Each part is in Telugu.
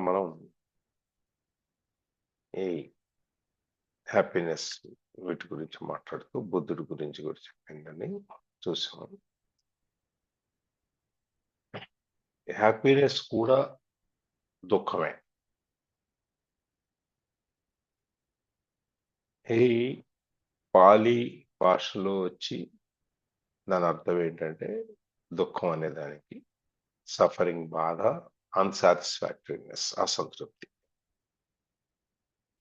మనం ఈ హ్యాపీనెస్ వీటి గురించి మాట్లాడుతూ బుద్ధుడి గురించి కూడా చెప్పిందని చూసాం. హ్యాపీనెస్ కూడా దుఃఖమే. ఈ పాలి భాషలో వచ్చి దాని అర్థం ఏంటంటే దుఃఖం అనే దానికి సఫరింగ్, బాధ, అన్సాటిస్ఫాక్టరీనెస్, అసంతృప్తి.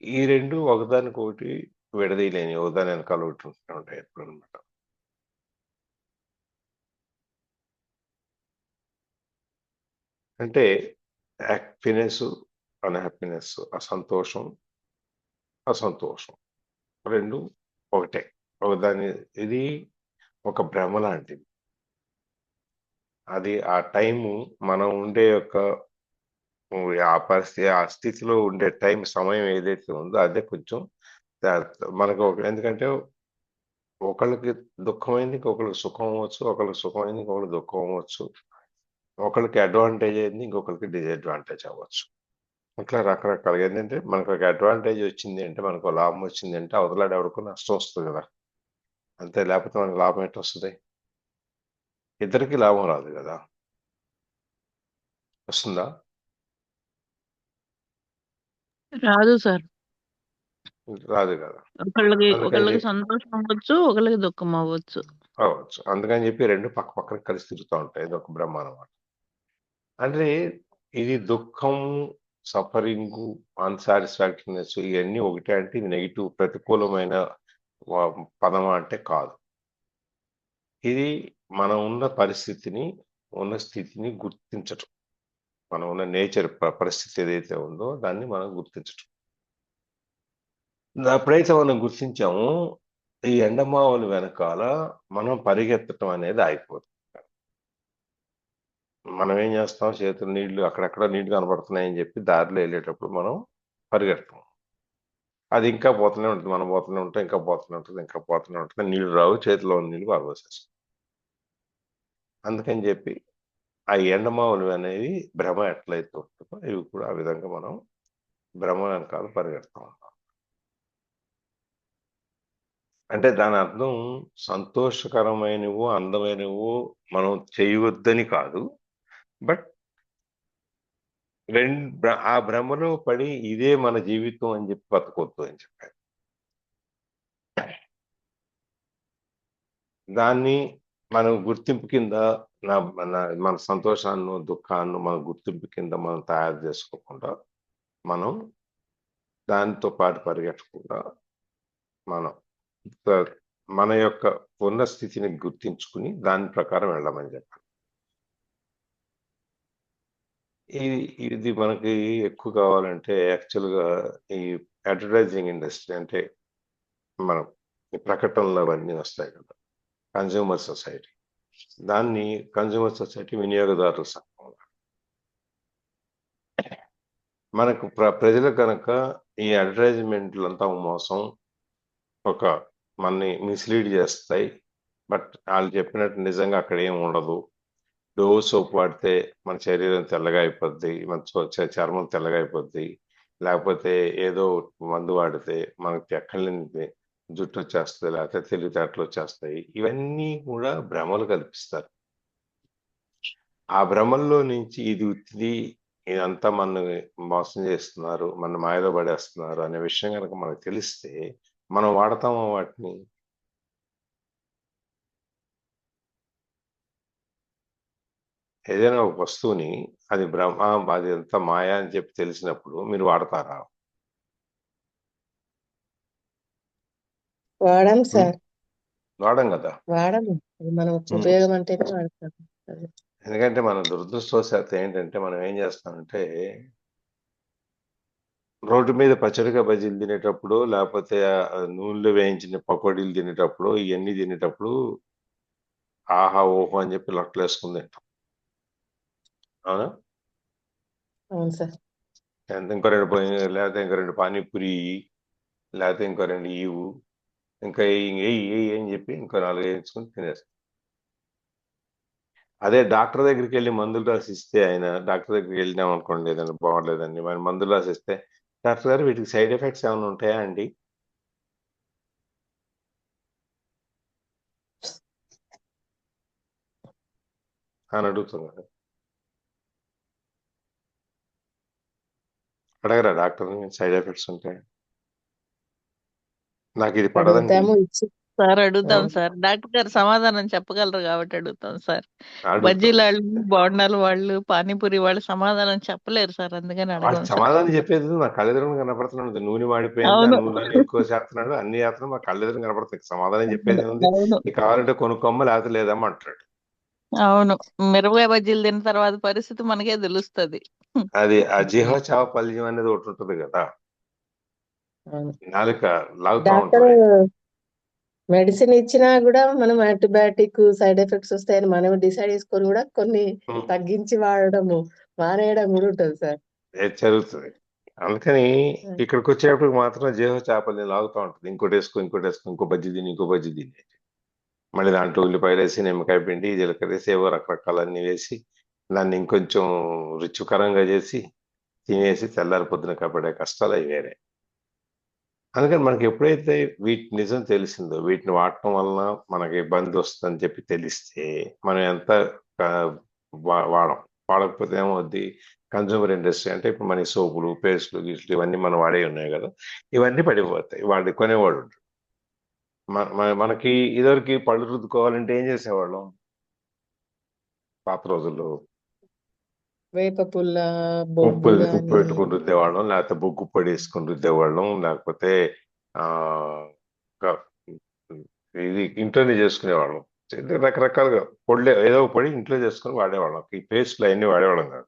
ఈ రెండు ఒకదానికొకటి విడదీయలేని, ఒకదాని వెనకాల ఒకటి ఉంటూనే ఉంటాయి ఎప్పుడు అనమాట. అంటే హ్యాపీనెస్, అన్‌హ్యాపీనెస్, అసంతోషం రెండు ఒకటే. ఒకదాని ఇది ఒక భ్రమ లాంటిది. అది ఆ టైము మనం ఉండే యొక్క ఆ పరిస్థితి, ఆ స్థితిలో ఉండే సమయం ఏదైతే ఉందో అదే కొంచెం మనకు ఎందుకంటే ఒకళ్ళకి దుఃఖమైంది ఇంకొకళ్ళకి సుఖం అవ్వచ్చు, ఒకళ్ళకి సుఖమైంది ఇంకొకళ్ళకి దుఃఖం అవ్వచ్చు, ఒకళ్ళకి అడ్వాంటేజ్ అయింది ఇంకొకళ్ళకి డిసడ్వాంటేజ్ అవ్వచ్చు. అట్లా రకరకాలుగా ఏంటంటే మనకు ఒక అడ్వాంటేజ్ వచ్చింది అంటే, మనకు లాభం వచ్చింది అంటే అవతలాడు ఎవడికో నష్టం వస్తుంది కదా. అంతే, లేకపోతే మనకు లాభం ఎట్లా వస్తుంది? ఇద్దరికి లాభం రాదు కదా. వస్తుందా? రాదు సార్. రాదు కదా. ఒకళ్ళకి అందుకని సంతోషం అవ్వచ్చు, ఒకళ్ళకి దుఃఖం అవ్వచ్చు. అవ్వచ్చు. అందుకని చెప్పి రెండు పక్క పక్కన కలిసి తిరుగుతూ ఉంటాయి. ఇది ఒక బ్రహ్మ అనమాట. అంటే ఇది దుఃఖం, సఫరింగు, అన్సాటిస్ఫాక్టరీనెస్ ఇవన్నీ ఒకటే అంటే ఇది నెగిటివ్, ప్రతికూలమైన పదమా అంటే కాదు. ఇది మనం ఉన్న పరిస్థితిని, ఉన్న స్థితిని గుర్తించటం. మనం ఉన్న నేచర్ పరిస్థితి ఏదైతే ఉందో దాన్ని మనం గుర్తించటం. ఎప్పుడైతే మనం గుర్తించామో ఈ ఎండమావుల వెనకాల మనం పరిగెత్తటం అనేది ఆగిపోతుంది. మనం ఏం చేస్తాం, చేతులు నీళ్లు అక్కడక్కడ నీళ్లు కనబడుతున్నాయని చెప్పి దారిలో వెళ్ళేటప్పుడు మనం పరిగెడతాం. అది ఇంకా పోతూనే ఉంటుంది. మనం పోతూనే ఉంటాం, ఇంకా పోతూనే ఉంటుంది, ఇంకా పోతూనే ఉంటుంది. నీళ్లు రావు, చేతిలో ఉన్న నీళ్లు పారబోసేస్తాం. అందుకని చెప్పి ఆ ఎండమావులు అనేది భ్రమ ఎట్లయితే ఉంటుందో ఇవి కూడా ఆ విధంగా మనం భ్రమ వెనకాల పరిగెడతాం. అంటే దాని అర్థం సంతోషకరమైనవో, అందమైనవో మనం చేయవద్దని కాదు. బట్ ఆ భ్రమలో పడి ఇదే మన జీవితం అని చెప్పి బతకొద్దు అని చెప్పారు. దాన్ని మనం గుర్తింపు కింద మన సంతోషాన్ని, దుఃఖాన్ని మన గుర్తింపు కింద మనం తయారు చేసుకోకుండా, మనం దానితో పాటు పరిగెట్టకుండా మనం మన యొక్క ఉన్న స్థితిని గుర్తించుకుని దాని ప్రకారం వెళ్ళమని చెప్పాలి. ఇది మనకి ఎక్కువ కావాలంటే యాక్చువల్‌గా ఈ అడ్వర్టైజింగ్ ఇండస్ట్రీ అంటే మనం ఈ ప్రకటనలు అవన్నీ వస్తాయి కదా. Consumer society. దాన్ని కన్స్యూమర్ సొసైటీ వినియోగదారుల సంఘం. మనకు ప్రజలకు కనుక ఈ అడ్వర్టైజ్మెంట్లంతా మోసం, మనని మిస్‌లీడ్ చేస్తాయి. బట్ ఆళ్ళు చెప్పినట్టు నిజంగా అక్కడ ఏమి ఉండదు. డోవ్ సోప్ వాడితే మన శరీరం తెల్లగా అయిపోద్ది. మన చర్మం తెల్లగా అయిపోద్ది. లేకపోతే ఏదో మందు వాడితే మనకి ఎక్కడలేనిది జుట్టొచ్చేస్తది. లేకపోతే తెలివితేటలొచ్చేస్తాయి. ఇవన్నీ కూడా భ్రమలు కల్పిస్తారు. ఆ భ్రమల్లో నుంచి ఇది ఉత్తిది, ఇదంతా మనల్ని మోసం చేస్తున్నారు, మన మాయలో పడేస్తున్నారు అనే విషయం గనక మనకు తెలిస్తే మనం వాడతామా వాటిని? ఏదైనా ఒక వస్తువుని అది అది అంతా మాయ అని చెప్పి తెలిసినప్పుడు మీరు వాడతారా? వాడాం సార్. వాడం కదా. వాడము. అది మనం ఉపయోగం అంటేనే వాడతాం. ఎందుకంటే మన దురదృష్టవశాత్తు ఏంటంటే మనం ఏం చేస్తామంటే రోడ్డు మీద పచ్చడిగా బజ్జీలు తినేటప్పుడు, లేకపోతే నూనెలో వేయించిన పకోడీలు తినేటప్పుడు, ఇవన్నీ తినేటప్పుడు ఆహా! ఓహో! అని చెప్పి లొట్టలేసుకొని తింటాం. అవునా? అవును సార్. ఇంకో 2 లేకపోతే ఇంకో 2 పానీపూరి ఇయ్యి, లేకపోతే ఇంకో 2 ఇవ్వు, ఇంకా ఎయ్ అని చెప్పి ఇంకో 4 ఏయించుకొని తినేస్తాం. అదే డాక్టర్ దగ్గరికి వెళ్ళి మందులు రాసిస్తే ఆయన డాక్టర్ దగ్గరికి వెళ్ళినాం అనుకోండి ఏదైనా బాగోలేదండి మరి మందులు రాసిస్తే డాక్టర్ గారు వీటికి సైడ్ ఎఫెక్ట్స్ ఏమైనా ఉంటాయా అండి అని అడుగుతున్నారు అడగరా డాక్టర్ సైడ్ ఎఫెక్ట్స్ ఉంటాయి నాకు ఇది పడదండి అడుగుతాము ఇచ్చి సార్ అడుగుతాం అవును. సార్. డాక్టర్ గారు సమాధానం చెప్పగలరు కాబట్టి అడుగుతాం సార్. అడుగుతాం బజ్జీల వాళ్ళు, బోండాల వాళ్ళు, పానీపూరి వాళ్ళు సమాధానం చెప్పలేరు సార్. అందుకని వాడు అడగం సార్. సమాధానం చెప్పేది మా కళ్ళెదురుగా కనపడుతున్నాడు నూనె వాడిపోయింది ఆ అవును. నూనెలో ఎక్కువ చేస్తున్నాడు అన్ని చేస్తున్నాడు మా కళ్ళెదురుగా కనపడుతుంది సమాధానం చెప్పేది అవును. ఉంది అవును. నీకు కావాలంటే కొనుక్కోమ్మ లేకపోతే లేదమ్మా అంటాడు అవును. మిరపకాయ బజ్జీలు తిన్న తర్వాత పరిస్థితి మనకే తెలుస్తది. అది ఆ జిహ చావ పల్యం అనేది ఒకటి ఉంటుంది కదా అవును. నాలుక లాగుతా డాక్టర్ ఉంటుంది మెడిసిన్ ఇచ్చినా కూడా మనం యాంటీబయాటిక్ సైడ్ ఎఫెక్ట్స్ వస్తాయని మనం డిసైడ్ చేసుకొని కూడా కొన్ని తగ్గించి వాడడము మానేయడం కూడా ఉంటుంది సార్. ఏది జరుగుతుంది అందుకని ఇక్కడికి వచ్చేటప్పుడు మాత్రం జీవ చేపల్ని లాగుతూ ఉంటుంది ఇంకోటి వేసుకో ఇంకో బజ్జి తిని ఇంకో బజ్జి తిని మళ్ళీ దాంట్లో ఉల్లిపాయలు వేసి నిమ్మకాయ పిండి జీలకర్ర వేసి ఏవో రకరకాలన్నీ వేసి దాన్ని ఇంకొంచెం రుచికరంగా చేసి తినేసి తెల్లారి పొద్దున కప్పడే కష్టాలు అవి వేరే అందుకని మనకి ఎప్పుడైతే వీటి నిజం తెలిసిందో వీటిని వాడటం వలన మనకి ఇబ్బంది వస్తుందని చెప్పి తెలిస్తే మనం ఎంత ఆ, వాడం వాడకపోతే ఏమవుద్ది కన్జ్యూమర్ ఇండస్ట్రీ అంటే ఇప్పుడు మన సోపులు పేస్టులు గీస్టులు ఇవన్నీ మనం వాడే ఉన్నాయి కదా ఇవన్నీ పడిపోతాయి వాడి కొనేవాడు ఉంటాడు. మనకి ఇదివరకు పళ్ళు రుద్దుకోవాలంటే ఏం చేసేవాళ్ళం పాత రోజుల్లో వేప పుల్ల ఉప్పు బొగ్గు ఉప్పు గాని పెట్టుకుని రుద్దేవాళ్ళం లేకపోతే బొగ్గు పొడి వేసుకుని రుద్దేవాళ్ళం లేకపోతే ఆ క- ఇది ఇంట్లోనే చేసుకునేవాళ్ళం రకరకాలుగా పొడి ఏదో ఒక పొడి ఇంట్లో చేసుకుని వాడేవాళ్ళం ఈ పేస్ట్లు అవన్నీ వాడేవాళ్ళం కాదు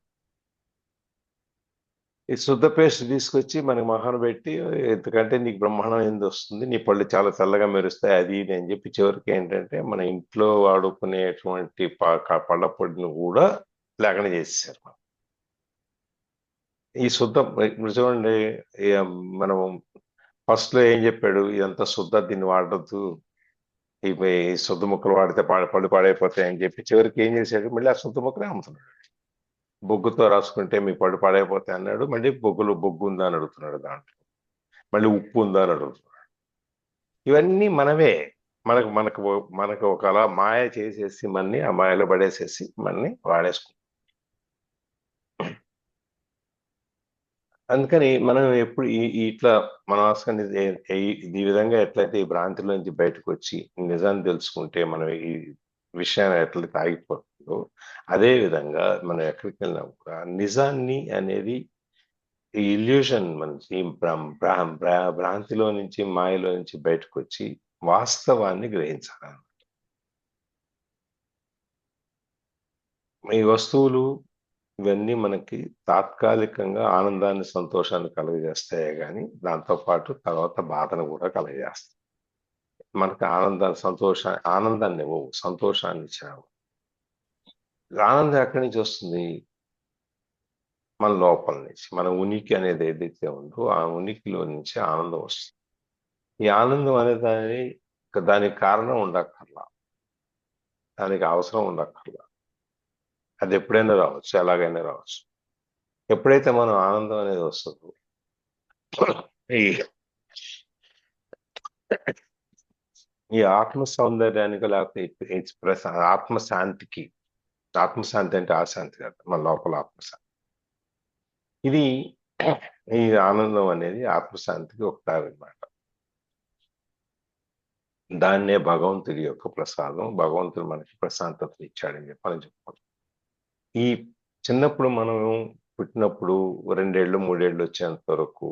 ఈ శుద్ధ పేస్ట్ తీసుకొచ్చి మనకి మహాన పెట్టి ఎందుకంటే నీకు బ్రహ్మాండం ఏంది వస్తుంది నీ పళ్ళు చాలా తెల్లగా మెరుస్తాయి అది ఇది అని చెప్పి చివరికి ఏంటంటే మన ఇంట్లో వాడుకునేటువంటి పళ్ళ పొడిని కూడా లేకుండా చేసేసారు ఈ శుద్ధ ఇప్పుడు చూడండి ఈ, మనం ఫస్ట్ లో ఏం చెప్పాడు ఇదంతా శుద్ధ దీన్ని వాడద్దు ఈ శుద్ధ ముక్కలు వాడితే పళ్ళు పాడైపోతాయి అని చెప్పి చివరికి ఏం చేశాడు మళ్ళీ ఆ శుద్ధ ముక్కలే అమ్ముతున్నాడు బొగ్గుతో రాసుకుంటే మీ పళ్ళు పాడైపోతాయి అన్నాడు మళ్ళీ బొగ్గు ఉందా అని అడుగుతున్నాడు దాంట్లో మళ్ళీ ఉప్పు ఉందా అని అడుగుతున్నాడు ఇవన్నీ మనవే మనకు ఒక అలా మాయ చేసేసి మన్ని ఆ మాయలో పడేసేసి మన్ని వాడేసుకుంటాం అందుకని మనం ఎప్పుడు ఇట్లా మన ఆస్కాన్ని ఈ విధంగా ఎట్లయితే ఈ భ్రాంతిలోంచి బయటకు వచ్చి నిజాన్ని తెలుసుకుంటే మనం ఈ విషయాన్ని ఎట్లయితే ఆగిపోతుందో అదే విధంగా మనం ఎక్కడికి వెళ్ళినా కూడా నిజాన్ని అనేది ఈ ఇల్యూషన్ నుంచి భ్రాంతిలో నుంచి మాయలో నుంచి బయటకు వచ్చి వాస్తవాన్ని గ్రహించాలి ఈ వస్తువులు ఇవన్నీ మనకి తాత్కాలికంగా ఆనందాన్ని సంతోషాన్ని కలుగజేస్తాయే కానీ దాంతోపాటు తర్వాత బాధను కూడా కలుగజేస్తాయి మనకి ఆనందాన్ని ఇవ్వవు సంతోషాన్ని ఇచ్చావు ఆనందం ఎక్కడి నుంచి వస్తుంది మన లోపల నుంచి మన ఉనికి అనేది ఏదైతే ఉందో ఆ ఉనికిలో నుంచి ఆనందం వస్తుంది ఈ ఆనందం అనే దానికి కారణం ఉండక్కర్లా దానికి అవసరం ఉండక్కర్లా అది ఎప్పుడైనా రావచ్చు ఎలాగైనా రావచ్చు ఎప్పుడైతే మనం ఆనందం అనేది వస్తుందో ఈ ఈ ఆత్మ సౌందర్యానికి లేకపోతే ఎక్స్ప్రెస్ ఆత్మశాంతికి ఆత్మశాంతి అంటే ఆశాంతి కాదు మన లోపల ఆత్మశాంతి ఇది ఈ ఆనందం అనేది ఆత్మశాంతికి ఒక దారి అన్నమాట దాన్నే భగవంతుడి యొక్క ప్రసాదం భగవంతుడు మనకి ప్రశాంతత ఇచ్చాడని చెప్పని చెప్పుకోవాలి ఈ చిన్నప్పుడు మనం పుట్టినప్పుడు 2 ఏళ్ళు 3 ఏళ్ళు వచ్చేంత వరకు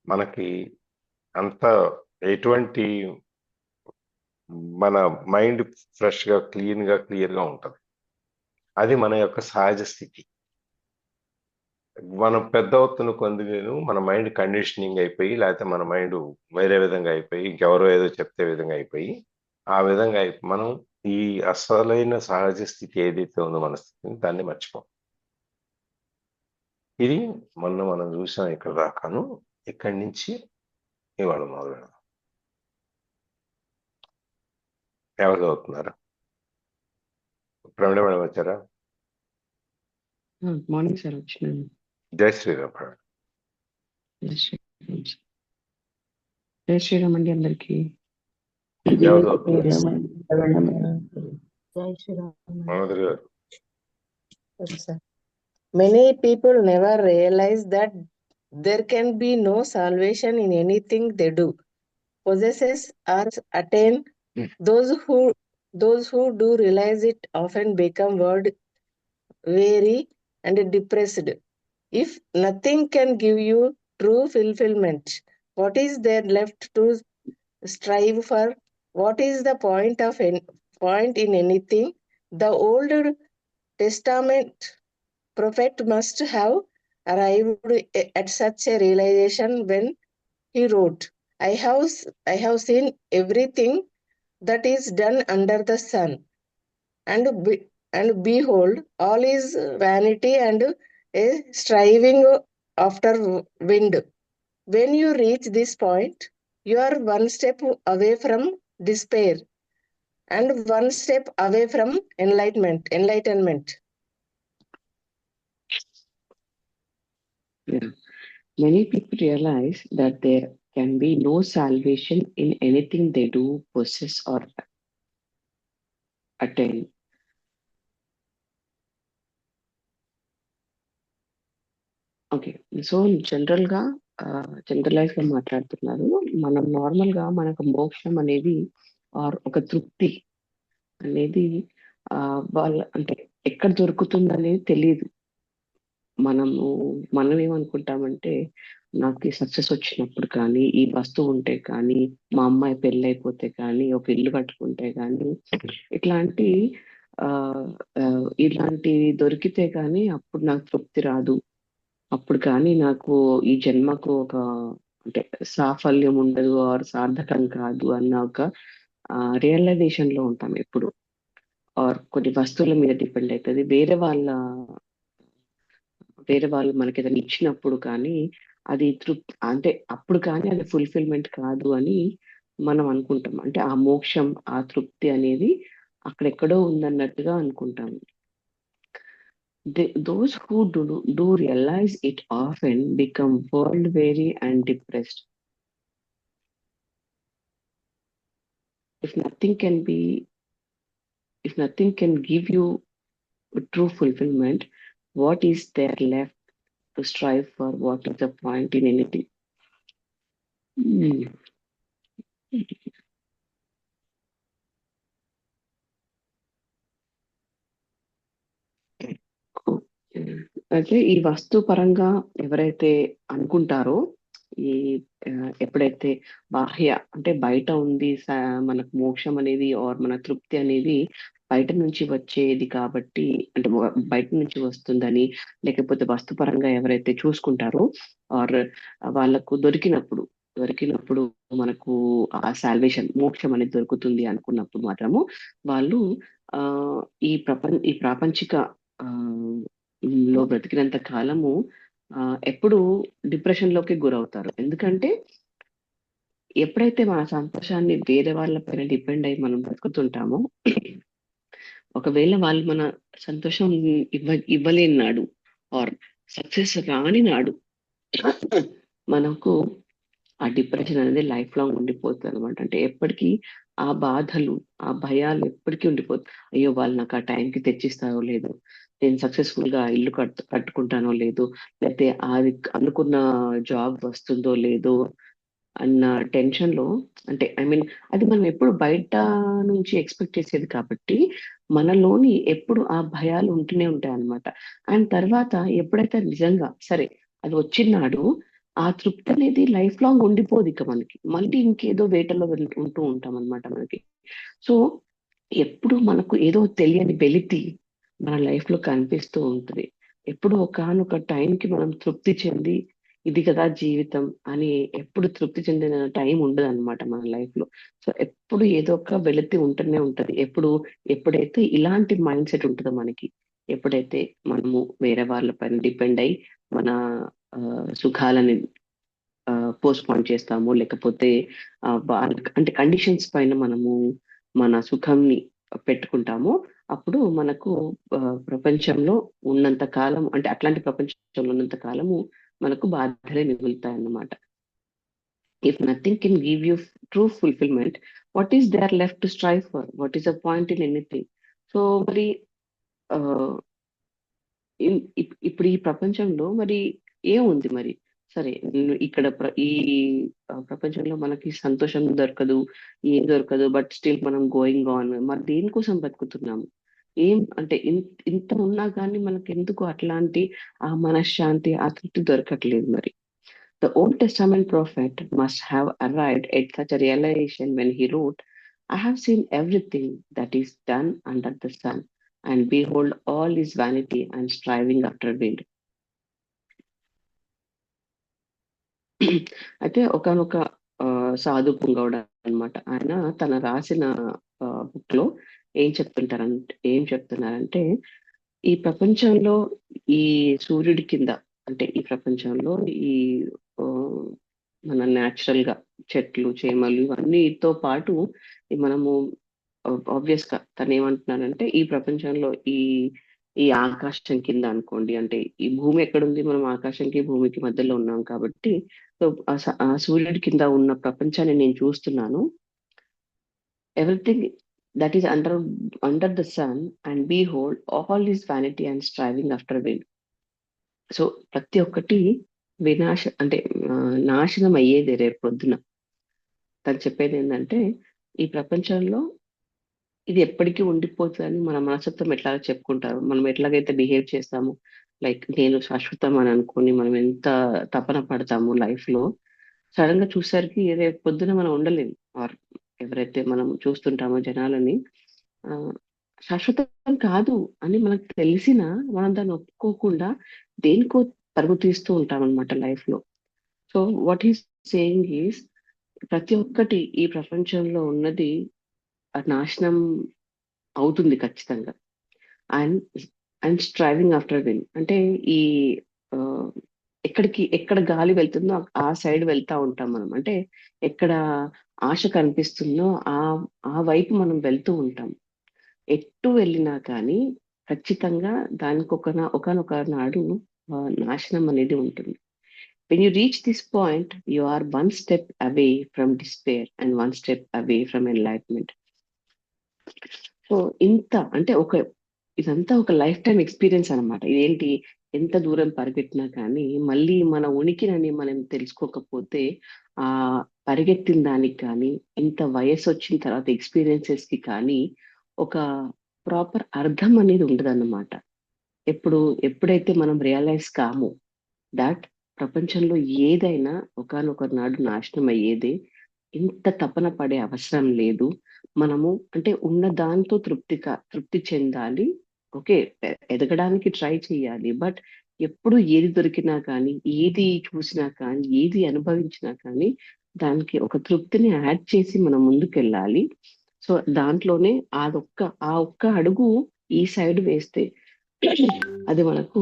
మనకి అంత ఎటువంటి మన మైండ్ ఫ్రెష్ గా క్లియర్ గా ఉంటది అది మన యొక్క సహజ స్థితి మనం పెద్ద అవుతున్న కొందుకు మన మైండ్ కండిషనింగ్ అయిపోయి లేకపోతే మన మైండ్ వేరే విధంగా అయిపోయి ఇంకెవరో ఏదో చెప్తే విధంగా అయిపోయి ఆ విధంగా మనం ఈ అసలైన సహజ స్థితి ఏదైతే ఉందో మన స్థితిని దాన్ని మర్చిపోం ఇది మొన్న మనం చూసాం ఇక్కడ దాకాను ఇక్కడి నుంచి ఇవాళ మొదలు ఎవరు చదువుతున్నారు ప్రవీణ మేడం వచ్చారా? మార్నింగ్ సార్ వచ్చినాను. జై శ్రీరామ్ ప్రవీణ. జై శ్రీరామ్ సార్. జై శ్రీరామ్ అండి అందరికి. ఎవరు? జై శ్రీరామ్. మాధురి గారు. Sir. Many people never realize that there can be no salvation in anything they do, possesses or attain. Those who do realize it often become weary and depressed. If nothing can give you true fulfillment, what is there left to strive for? What is the point in anything? The Old Testament prophet must have arrived at such a realization when he wrote, I have seen everything that is done under the sun, and behold, all is vanity and a striving after wind. When you reach this point, you are one step away from despair and one step away from enlightenment. Yeah. Many people realize that there can be no salvation in anything they do, possess, or attain. Okay, so generalise గా మాట్లాడుతున్నారు. మనం నార్మల్ గా మనకు మోక్షం అనేది ఆర్ ఒక తృప్తి అనేది వాళ్ళ అంటే ఎక్కడ దొరుకుతుంది అనేది తెలియదు. మనం ఏమనుకుంటామంటే నాకు సక్సెస్ వచ్చినప్పుడు కానీ, ఈ వస్తువు ఉంటే కానీ, మా అమ్మాయి పెళ్ళి అయిపోతే కానీ, ఒక ఇల్లు కట్టుకుంటే కానీ, ఇలాంటి దొరికితే కానీ అప్పుడు నాకు తృప్తి రాదు, అప్పుడు కానీ నాకు ఈ జన్మకు ఒక అంటే సాఫల్యం ఉండదు ఆర్ సార్థకం కాదు అన్న ఒక రియలైజేషన్ లో ఉంటాం ఎప్పుడు. ఆర్ కొన్ని వస్తువుల మీద డిపెండ్ అవుతుంది. వేరే వాళ్ళు మనకి ఏదైనా ఇచ్చినప్పుడు కానీ అది తృప్తి అంటే అప్పుడు కానీ అది ఫుల్ఫిల్మెంట్ కాదు అని మనం అనుకుంటాం. అంటే ఆ మోక్షం, ఆ తృప్తి అనేది అక్కడెక్కడో ఉందన్నట్టుగా అనుకుంటాం. Those who do realize it often become world weary and depressed. If nothing can give you true fulfillment, what is there left to strive for? What is the point in anything? అయితే ఈ వస్తు పరంగా ఎవరైతే అనుకుంటారో, ఎప్పుడైతే బాహ్య అంటే బయట ఉంది మనకు మోక్షం అనేది ఆర్ మన తృప్తి అనేది బయట నుంచి వచ్చేది కాబట్టి, అంటే బయట నుంచి వస్తుందని, లేకపోతే వస్తుపరంగా ఎవరైతే చూసుకుంటారో ఆర్ వాళ్ళకు దొరికినప్పుడు మనకు ఆ సాల్వేషన్, మోక్షం అనేది దొరుకుతుంది అనుకున్నప్పుడు మాత్రము వాళ్ళు ఈ ప్రాపంచిక లో బ్రతికినంత కాలము ఎప్పుడు డిప్రెషన్ లోకి గురవుతారు. ఎందుకంటే ఎప్పుడైతే మన సంతోషాన్ని వేరే వాళ్ళ పైన డిపెండ్ అయ్యి మనం బ్రతుకుతుంటామో, ఒకవేళ వాళ్ళు మన సంతోషం ఇవ్వలేని నాడు ఆర్ సక్సెస్ రాని నాడు మనకు ఆ డిప్రెషన్ అనేది లైఫ్ లాంగ్ ఉండిపోతుంది అనమాట. అంటే ఎప్పటికీ ఆ బాధలు, ఆ భయాలు ఎప్పటికీ ఉండిపోతుంది. అయ్యో వాళ్ళు నాకు ఆ టైంకి తెచ్చిస్తారో లేదు, నేను సక్సెస్ఫుల్ గా ఇల్లు కట్టుకుంటానో లేదు, లేకపోతే అది అనుకున్న జాబ్ వస్తుందో లేదో అన్న టెన్షన్ లో, అంటే అది మనం ఎప్పుడు బయట నుంచి ఎక్స్పెక్ట్ చేసేది కాబట్టి మనలోని ఎప్పుడు ఆ భయాలు ఉంటూనే ఉంటాయి అన్నమాట. అండ్ తర్వాత ఎప్పుడైతే నిజంగా సరే అది వచ్చినాడు, ఆ తృప్తి అనేది లైఫ్ లాంగ్ ఉండిపోదు. ఇక మనకి మళ్ళీ ఇంకేదో వేటలో ఉంటూ ఉంటాం అనమాట మనకి. సో ఎప్పుడు మనకు ఏదో తెలియని వెలితి మన లైఫ్ లో కనిపిస్తూ ఉంటుంది. ఎప్పుడు ఒకానొక టైంకి మనం తృప్తి చెంది ఇది కదా జీవితం అని ఎప్పుడు తృప్తి చెందిన టైం ఉండదు అనమాట మన లైఫ్ లో. సో ఎప్పుడు ఏదో ఒక వెలితి ఉంటూనే ఉంటది. ఎప్పుడైతే ఇలాంటి మైండ్ సెట్ ఉంటుందో మనకి, ఎప్పుడైతే మనము వేరే వాళ్ళ పైన డిపెండ్ అయి మన సుఖాలని పోస్ట్ పోన్ చేస్తామో, లేకపోతే అంటే కండిషన్స్ పైన మనము మన సుఖంని పెట్టుకుంటామో, అప్పుడు మనకు ప్రపంచంలో ఉన్నంత కాలం, అంటే అట్లాంటి ప్రపంచంలో ఉన్నంత కాలము మనకు బాధలే మిగులుతాయి అన్నమాట. If nothing can give you true fulfilment, what is they are left to strive for, what is a point in anything? So మరి ఆ, ఇప్పుడు ఈ ప్రపంచంలో మరి ఏముంది మరి? సరే, ఇక్కడ ఈ ప్రపంచంలో మనకి సంతోషం దొరకదు, ఏం దొరకదు, బట్ స్టిల్ మనం గోయింగ్ ఆన్. మరి దేనికోసం బతుకుతున్నాము? ఏం అంటే ఇంత ఉన్నా కానీ మనకి ఎందుకు అట్లాంటి ఆ మనశ్శాంతి, ఆ తృప్తి దొరకట్లేదు మరి? The Old Testament prophet must have arrived at such a realization when he wrote, I have seen everything that is done under the sun, and behold, all is vanity and striving after wind. అయితే ఒకానొక సాధు పుంగవుడు అన్నమాట. ఆయన తన రాసిన బుక్ లో ఏం చెప్తున్నారంటే, ఈ ప్రపంచంలో ఈ సూర్యుడి కింద, అంటే ఈ ప్రపంచంలో ఈ ఆ, మన న్యాచురల్ గా చెట్లు, చేమలు ఇవన్నీతో పాటు మనము ఆబ్వియస్ గా తను ఏమంటున్నారంటే, ఈ ప్రపంచంలో ఈ ఈ ఆకాశం కింద అనుకోండి, అంటే ఈ భూమి ఎక్కడుంది, మనం ఆకాశంకి భూమికి మధ్యలో ఉన్నాం కాబట్టి, సో ఆ సూర్యుడి కింద ఉన్న ప్రపంచాన్ని నేను చూస్తున్నాను. Everything that is under the sun, and behold all is vanity and striving after wind. So ప్రతి ఒక్కటి అంటే నాశనం అయ్యేది రేపు పొద్దున. తను చెప్పేది ఏంటంటే, ఈ ప్రపంచంలో ఇది ఎప్పటికీ ఉండిపోతుందని మన మనస్తత్వం ఎట్లా చెప్పుకుంటారు, మనం ఎట్లాగైతే బిహేవ్ చేస్తాము, లైక్ నేను శాశ్వతం అని అనుకుని మనం ఎంత తపన పడతాము లైఫ్ లో, సడన్ గా చూసరికి రేపు పొద్దున మనం ఉండలేము. ఆర్ ఎవరైతే మనం చూస్తుంటామో జనాలని, ఆ, శాశ్వతం కాదు అని మనకు తెలిసినా మనం దాన్ని ఒప్పుకోకుండా దేనికో పరుగు తీస్తూ ఉంటాం అనమాట లైఫ్ లో. So what is saying is, ప్రతి ఒక్కటి ఈ ప్రపంచంలో ఉన్నది నాశనం అవుతుంది ఖచ్చితంగా. And and striving after win అంటే ఈ ఆ, ఎక్కడ గాలి వెళ్తుందో ఆ సైడ్ వెళ్తా ఉంటాం మనం. అంటే ఎక్కడ ఆశ కనిపిస్తుందో ఆ వైపు మనం వెళ్తూ ఉంటాం. ఎటు వెళ్ళినా కానీ ఖచ్చితంగా దానికి ఒకనొక నాడు నాశనం అనేది ఉంటుంది. When you reach this point, you are one step away from despair and one step away from enlightenment. So ఇంత అంటే ఇదంతా ఒక లైఫ్ టైం ఎక్స్పీరియన్స్ అనమాట. ఇదేంటి, ఎంత దూరం పరిగెట్టినా కానీ మళ్ళీ మన ఉనికినని మనం తెలుసుకోకపోతే, ఆ పరిగెత్తిన దానికి కానీ, ఇంత వయసు వచ్చిన తర్వాత ఎక్స్పీరియన్సెస్ కి కానీ ఒక ప్రాపర్ అర్థం అనేది ఉండదన్నమాట. ఎప్పుడైతే మనం రియలైజ్ కాము దాట్ ప్రపంచంలో ఏదైనా ఒకానొక నాడు నాశనం అయ్యేదే, ఇంత తపన పడే అవసరం లేదు. మనము అంటే ఉన్న దాంతో తృప్తి చెందాలి. ఓకే, ఎదగడానికి ట్రై చేయాలి, బట్ ఎప్పుడు ఏది దొరికినా కానీ, ఏది చూసినా కానీ, ఏది అనుభవించినా కానీ దానికి ఒక తృప్తిని యాడ్ చేసి మనం ముందుకెళ్ళాలి. సో దాంట్లోనే ఆ ఒక్క అడుగు ఈ సైడ్ వేస్తే అది మనకు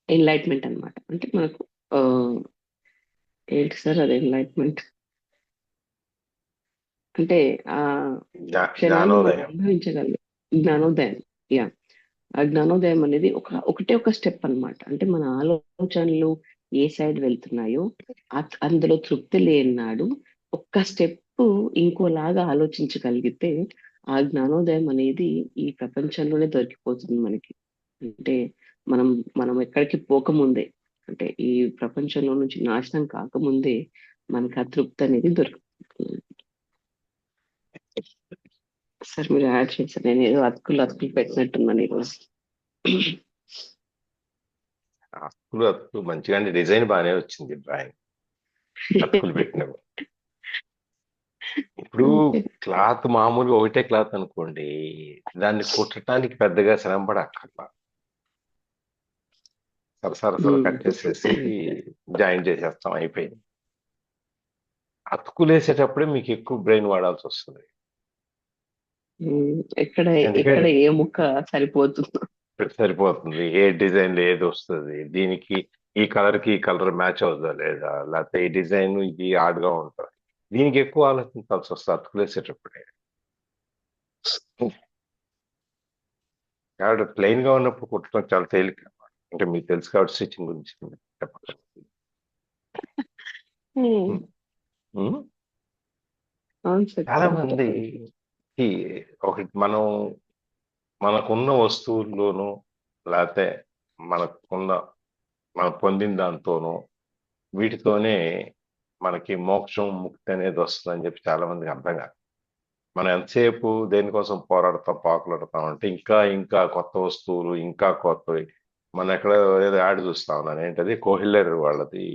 ఎన్లైట్మెంట్ అన్నమాట. అంటే మనకు ఆ, ఏంటి సార్ అది ఎన్లైట్మెంట్ అంటే ఆ క్షణాన్ని మనం జ్ఞానోదయం. అనుభవించగలం. జ్ఞానోదయం. యా, ఆ జ్ఞానోదయం అనేది ఒకటే ఒక స్టెప్ అన్నమాట. అంటే మన ఆలోచనలు ఏ సైడ్ వెళ్తున్నాయో అందులో తృప్తి లేనాడు ఒక్క స్టెప్ ఇంకోలాగా ఆలోచించగలిగితే ఆ జ్ఞానోదయం అనేది ఈ ప్రపంచంలోనే దొరికిపోతుంది మనకి. అంటే మనం మనం ఎక్కడికి పోకముందే, అంటే ఈ ప్రపంచంలో నుంచి నాశనం కాకముందే మనకి ఆ తృప్తి అనేది దొరుకుతుంది. సార్ మీరు యాడ్ చేశారు, నేను ఏదో అతుకులు పెట్టినట్టున్నాను ఈరోజు. అతుకులు మంచిగా, అంటే డిజైన్ బాగానే వచ్చింది డ్రాయింగ్, అతుకులు పెట్టినవి. ఇప్పుడు క్లాత్ మామూలుగా ఒకటే క్లాత్ అనుకోండి, దాన్ని కుట్టడానికి పెద్దగా శ్రమ పడక్కర్లా, సరసర కట్ చేసేసి జాయిన్ చేసేస్తాం, అయిపోయింది. అతుకులేసేటప్పుడే మీకు ఎక్కువ బ్రెయిన్ వాడాల్సి వస్తుంది. ఎక్కడ ఏ ముక్క సరిపోతుంది, ఏ డిజైన్ లో ఏది వస్తుంది, దీనికి ఈ కలర్ కి ఈ కలర్ మ్యాచ్ అవుతుందా లేదా, లేకపోతే ఈ డిజైన్ ఇది ఆడ్గా ఉంటుంది, దీనికి ఎక్కువ ఆలోచించాల్సి వస్తుంది అతుకులేసేటప్పుడే. కాబట్టి ప్లెయిన్ గా ఉన్నప్పుడు కుట్టడం చాలా తేలిక అన్నమాట. అంటే మీకు తెలుసు కాబట్టి స్టిచ్చింగ్ గురించి చెప్పక్కర్లేదు. ఉమ్, ఉమ్. అవును సార్, చాలా కరెక్ట్. మందికి ఒకటి మనకున్న వస్తువుల్లోనూ లేకపోతే మనకున్న మనం పొందిన దాంతోనూ వీటితోనే మనకి మోక్షం ముక్తి అనేది వస్తుందని చెప్పి చాలా మందికి అర్థం కాదు. మనం ఎంతసేపు దేనికోసం పోరాడతాం పాకులాడతాం అంటే ఇంకా ఇంకా కొత్త వస్తువులు ఇంకా కొత్తవి. మనం ఎక్కడ ఏదో యాడ్ చూస్తా ఉన్నాను, ఏంటది కోహిల్లర్ వాళ్ళది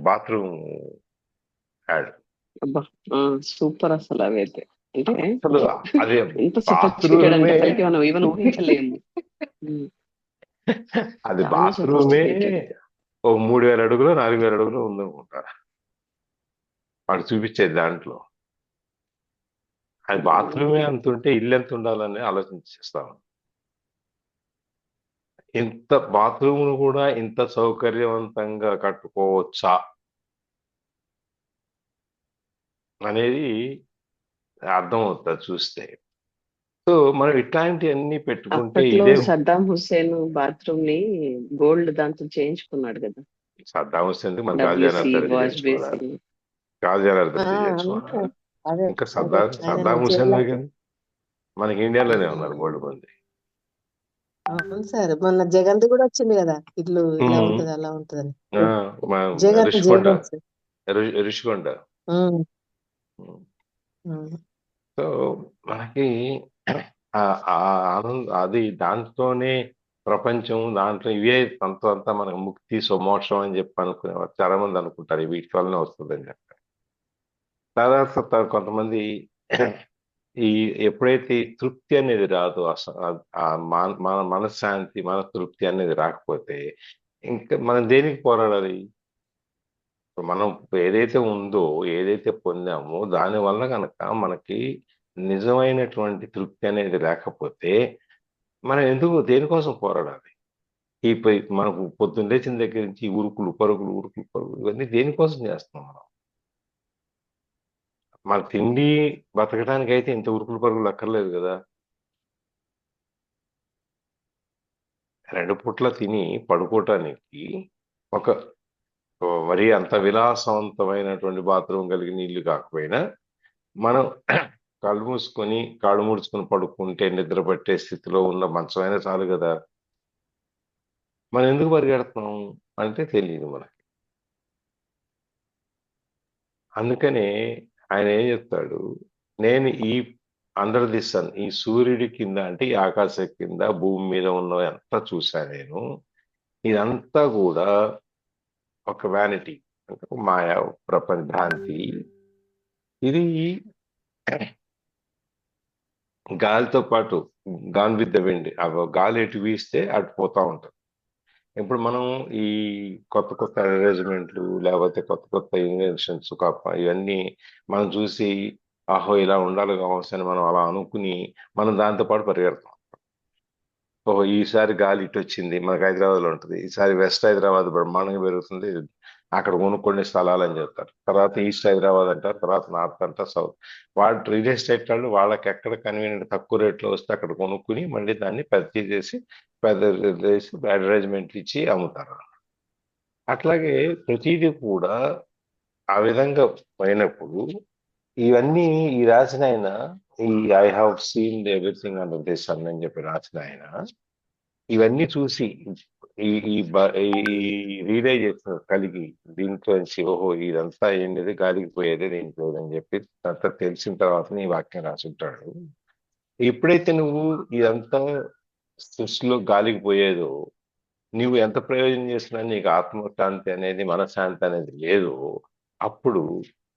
బాత్రూమ్ యాడ్. అబ్బా, సూపర్ అసలు అవైతే. అంటే అసలు అది ఎంత సొఫిస్టికేటెడ్ అంటే బాత్రూమే అసలుకి మనం ఈవెన్ ఊహించలేము. ఉమ్, అది చాలా బాత్రూమే సొఫిస్టికేటెడ్. ఒక 3000 అడుగులు 4000 అడుగులు ఉందనుకుంటారు వాడు చూపించేది దాంట్లో. అది బాత్రూమే అంత ఉంటే ఇల్లు ఎంత ఉండాలని ఆలోచించేస్తాం. ఇంత బాత్రూమ్ కూడా ఇంత సౌకర్యవంతంగా కట్టుకోవచ్చా అనేది అర్థం అవుతుంది చూస్తే. సో మనం ఇట్లాంటివన్నీ పెట్టుకుంటే అప్పట్లో ఇదే. సద్దాం హుస్సేన్ బాత్రూమ్ ని గోల్డ్ దాంతో చేయించుకున్నాడు కదా. సద్దాం హుస్సేన్ మన గాలి డబ్ల్యూసి జనార్దన్ రెడ్డి వాష్ చేయించుకోవాలా? బేసిన్. గాలి జనార్దన్ రెడ్డి అవును చేయించుకోవాలా? సార్. అదే ఇంకా అదే ఆయన సద్దాం హుస్సేన్ చేయాలి. దగ్గర మనకి ఇండియాలోనే ఉన్నారు గోల్డ్ మంది. అవును సార్, మొన్న జగన్ది కూడా వచ్చింది కదా, ఇల్లు ఇలా ఉమ్. ఉంటది అలా ఉంటదని. ఆ, మా జగన్ రిషికొండ జగన్ సార్. రిషికొండ. ఉమ్, ఉమ్. ఉమ్. సో మనకి ఆ అది దాంట్లోనే ప్రపంచం, దాంట్లో ఇవే అంతా మనకు ముక్తి మోక్షం అని చెప్పి అనుకునేవారు చాలా మంది అనుకుంటారు వీటి వల్లనే వస్తుందని చెప్పి. తర్వాత కొంతమంది ఈ ఎప్పుడైతే ఈ తృప్తి అనేది రాదు, మన మనశ్శాంతి మన తృప్తి అనేది రాకపోతే ఇంకా మనం దేనికి పోరాడాలి? ఇప్పుడు మనం ఏదైతే ఉందో ఏదైతే పొందామో దాని వల్ల కనుక మనకి నిజమైనటువంటి తృప్తి అనేది లేకపోతే మనం ఎందుకు దేనికోసం పోరాడాలి? మనకు పొద్దున్న లేచిన దగ్గర నుంచి ఈ ఉరుకులు పరుగులు ఇవన్నీ దేనికోసం చేస్తున్నాం మనం? మన తిండి బతకడానికి అయితే ఇంత ఉరుకులు పరుగులు అక్కర్లేదు కదా. 2 పూట్ల తిని పడుకోవటానికి ఒక మరీ అంత విలాసవంతమైనటువంటి బాత్రూమ్ కలిగిన ఇల్లు కాకపోయినా మనం కళ్ళు మూసుకొని కాళ్ళు ముడుచుకొని పడుకుంటే నిద్ర పట్టే స్థితిలో ఉన్న మంచమైనా చాలు కదా. మనం ఎందుకు పరిగెడుతున్నాం అంటే తెలియదు మనకి. అందుకనే ఆయన ఏం చెప్తాడు, నేను ఈ అండర్ ది సన్, ఈ సూర్యుడి కింద అంటే ఈ ఆకాశం కింద భూమి మీద ఉన్న అంతా చూశాను నేను. ఇదంతా కూడా ఒక వ్యానిటీ, అంటే ఒక మాయా, ప్రపంచ భ్రాంతి. ఇది గాలితో పాటు గాన్ విత్ ద విండ్, గాలి ఎటు వీస్తే అటు పోతా ఉంటుంది. ఇప్పుడు మనం ఈ కొత్త అరేంజ్మెంట్లు లేకపోతే కొత్త ఇన్వెన్షన్స్ ఇవన్నీ మనం చూసి ఆహో ఇలా ఉండాలి కావచ్చు అని మనం అలా అనుకుని మనం దాంతో పాటు పరిగెడతాం. ఓహో ఈసారి గాలి ఇటు వచ్చింది, మనకు హైదరాబాద్లో ఉంటుంది, ఈసారి వెస్ట్ హైదరాబాద్ బ్రహ్మాండంగా పెరుగుతుంది, అక్కడ కొనుక్కొనే స్థలాలు అని చెప్తారు. తర్వాత ఈస్ట్ హైదరాబాద్ అంటారు, తర్వాత నార్త్ అంటారు, సౌత్. వాళ్ళ రియల్ ఎస్టేట్ వాళ్ళు వాళ్ళకి ఎక్కడ కన్వీనియంట్ తక్కువ రేట్లో వస్తే అక్కడ కొనుక్కుని మళ్ళీ దాన్ని పెద్ద చేసి అడ్వర్టైజ్మెంట్లు ఇచ్చి అమ్ముతారు. అట్లాగే ప్రతిదీ కూడా ఆ విధంగా పోయినప్పుడు ఇవన్నీ ఈ రాసిన ఆయన, ఈ I have seen everything under the sun అని చెప్పి రాసిన ఆయన ఇవన్నీ చూసి ఈ రియలైజేషన్ కలిగి దీంట్లో నుంచి ఓహో ఇదంతా ఏంటిది గాలికి పోయేది దీంట్లో అని చెప్పి అంతా తెలిసిన తర్వాత ఈ వాక్యం రాసుంటాడు. ఎప్పుడైతే నువ్వు ఇదంతా సృష్టిలో గాలికి పోయేదో, నువ్వు ఎంత ప్రయోజనం చేసినా నీకు ఆత్మశాంతి అనేది మనశ్శాంతి అనేది లేదు, అప్పుడు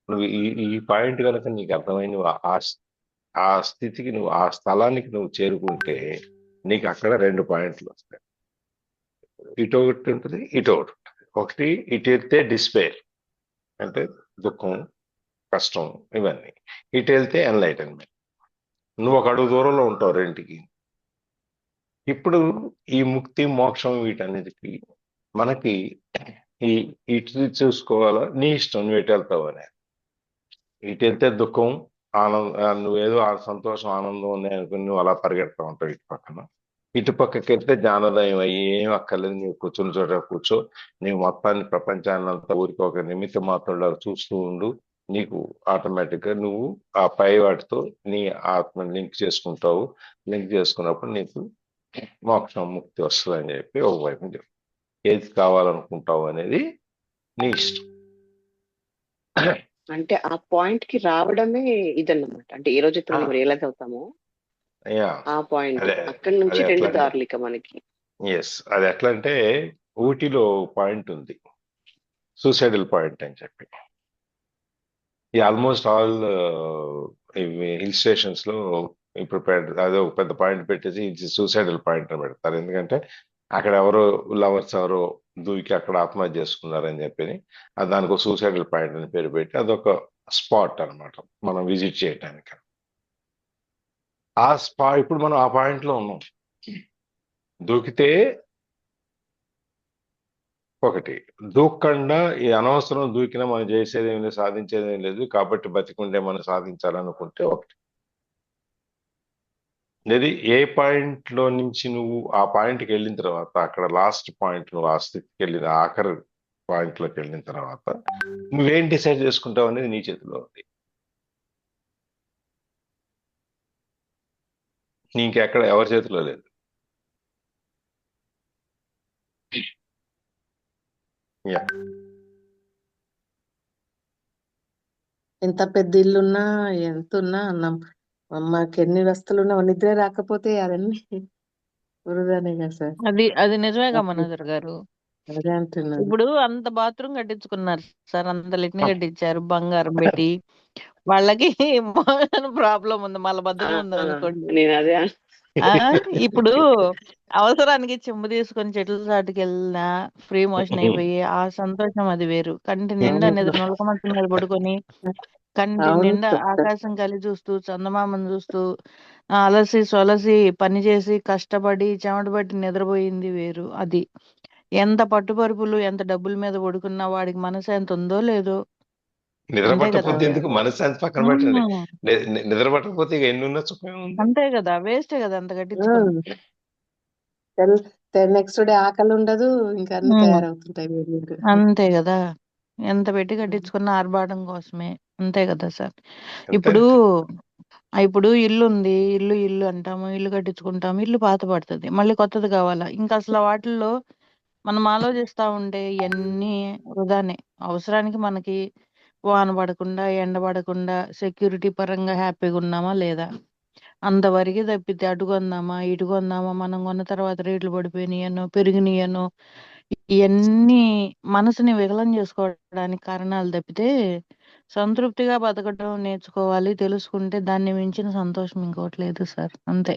నువ్వు ఈ పాయింట్ కనుక నీకు అర్థమై నువ్వు ఆ స్థితికి నువ్వు ఆ స్థలానికి నువ్వు చేరుకుంటే నీకు అక్కడ 2 పాయింట్లు వస్తాయి. ఇటు ఒకటి ఉంటుంది, ఇటు ఒకటి ఉంటుంది. ఒకటి ఇటు వెళ్తే డిస్పేర్ అంటే దుఃఖం కష్టం ఇవన్నీ, ఇటు వెళ్తే ఎన్లైటన్మెంట్. నువ్వు ఒక అడుగు దూరంలో ఉంటావు రెంటికి. ఇప్పుడు ఈ ముక్తి మోక్షం వీటన్నిటికీ మనకి ఈ ఇటు చూసుకోవాలా నీ ఇష్టం, నువ్వు ఎటు వెళ్తావు అని. ఇటు వెళ్తే దుఃఖం నువ్వేదో ఆ సంతోషం ఆనందం ఉన్నాయి అనుకుని నువ్వు అలా పరిగెడతా ఉంటావు ఇటు పక్కన. ఇటు పక్కకి వెళ్తే జ్ఞానోదయం అయ్యి ఏం అక్కర్లేదు, నీవు కూర్చుని చోట కూర్చో, నీవు మొత్తాన్ని ప్రపంచాన్ని అంతా ఊరికి ఒక నిమిత్త మాత్రంలో చూస్తూ ఉండు, నీకు ఆటోమేటిక్ గా నువ్వు ఆ పై వాటితో నీ ఆత్మని లింక్ చేసుకుంటావు. లింక్ చేసుకున్నప్పుడు నీకు మోక్షం ముక్తి వస్తుంది అని చెప్పి ఒకవైపు చెప్పు. ఏది కావాలనుకుంటావు అనేది నీ ఇష్టం. అంటే ఆ పాయింట్ కి రావడమే ఇదన్నమాట. అంటే ఏ రోజైతే మనం రియలైజ్ అవుతామో యా ఆ పాయింట్, అదే అక్కడి నుంచి అది రెండు ఎట్లా దారులు ఇక మనకి. అది ఎట్లా అంటే ఊటీలో పాయింట్ ఉంది, సూసైడల్ పాయింట్ అని చెప్పి. ఈ ఆల్మోస్ట్ ఆల్ హిల్ స్టేషన్స్ లో ఇప్పుడు అదే ఒక పెద్ద పాయింట్ పెట్టేసి ఇది సూసైడల్ పాయింట్ అని పెడతారు. ఎందుకంటే అక్కడ ఎవరో లవర్స్ ఎవరో దూకి అక్కడ ఆత్మహత్య చేసుకున్నారని చెప్పి దానికి ఒక సూసైడల్ పాయింట్ అని పేరు పెట్టి అదొక స్పాట్ అన్నమాట మనం విజిట్ చేయడానికి. ఆ స్పాట్ ఇప్పుడు మనం ఆ పాయింట్ లో ఉన్నాం. దూకితే ఒకటి, దూకకుండా ఈ అనవసరం దూకినా మనం చేసేది ఏం లేదు, సాధించేది ఏం లేదు, కాబట్టి బతికుండే మనం సాధించాలనుకుంటే ఒకటి. ఇది ఏ పాయింట్ లో నుంచి నువ్వు ఆ పాయింట్కి వెళ్ళిన తర్వాత, అక్కడ లాస్ట్ పాయింట్ నువ్వు ఆ స్థితికి వెళ్ళిన ఆఖరి పాయింట్ లోకి వెళ్ళిన తర్వాత నువ్వేం డిసైడ్ చేసుకుంటావు అనేది నీ చేతిలో ఉంది. నీకెక్కడ ఎవరి చేతిలో లేదు. యా ఎంత పెద్ద ఇల్లున్నా ఎంత ఉన్నా అన్నం మాకు ఎన్ని వస్తువులున్నా నిద్ర రాకపోతే అవన్నీ వృధానే కదా సార్. అది నిజమేగా మనోహర్ గారు. అదే అంటున్నాను. ఇప్పుడు అంత బాత్రూమ్ కట్టించుకున్నారు సార్, అంత లెట్ని కట్టించారు బంగారం పెట్టి. వాళ్ళకి ప్రాబ్లం ఉంది, మలబద్ధకం ఉంది అనుకోండి. నేను అదే ఇప్పుడు అవసరానికి చెంబు తీసుకొని చెట్ల చాటుకి వెళ్ళినా ఫ్రీ మోషన్ అయిపోయి ఆ సంతోషం అది వేరు. కంటి నిండా నిద్ర నొలక మంచం మీద పడుకొని కంటి అవును నిండా సార్. ఆకాశం కలి చూస్తూ చందమామను చూస్తూ అలసి సొలసి పని చేసి కష్టపడి చెమట పట్టి నిద్రపోయింది వేరు. అది ఎంత పట్టుపరుపులు ఎంత డబ్బుల మీద పడుకున్నా వాడికి మనసు ఎంత ఉందో లేదో. నిద్ర అంతే కదా. పట్టకపోతే ఎందుకు, మనశ్శాంతి పక్కన పెట్టండి. నిద్ర పట్టకపోతే ఇక ఎన్ని ఉన్న సుఖమే ఉంది. అంతే కదా, వేస్ట్ కదా అంత కట్టించుకుని. నెక్స్ట్ డే ఆకలి ఉండదు, ఇంకా అన్ని తయారవుతుంటాయి వేరు. అంతే కదా, ఎంత పెట్టి కట్టించుకున్న ఆర్భాటం కోసమే. అంతే కదా సార్. అంతే ఇప్పుడు అంతే. ఇప్పుడు ఇల్లు ఉంది, ఇల్లు ఇల్లు అంటాము, ఇల్లు కట్టించుకుంటాము, ఇల్లు పాత పడుతుంది, మళ్ళీ కొత్తది కావాలా. ఇంకా అసలు వాటిల్లో మనం ఆలోచిస్తా ఉంటే ఇవన్నీ వృధానే. అవసరానికి మనకి వాన పడకుండా ఎండ పడకుండా సెక్యూరిటీ పరంగా హ్యాపీగా ఉన్నామా లేదా అంతవరకు తప్పితే అటు కొందామా ఇటు కొందామా, మనం కొన్న తర్వాత రేట్లు పడిపోయినాయనో పెరిగినాయనో ఇవన్నీ మనసుని వికలం చేసుకోవడానికి కారణాలు తప్పితే సంతృప్తిగా బతకడం నేర్చుకోవాలి. తెలుసుకుంటే దాన్ని మించిన సంతోషం ఇంకోటి లేదు సార్. అంతే.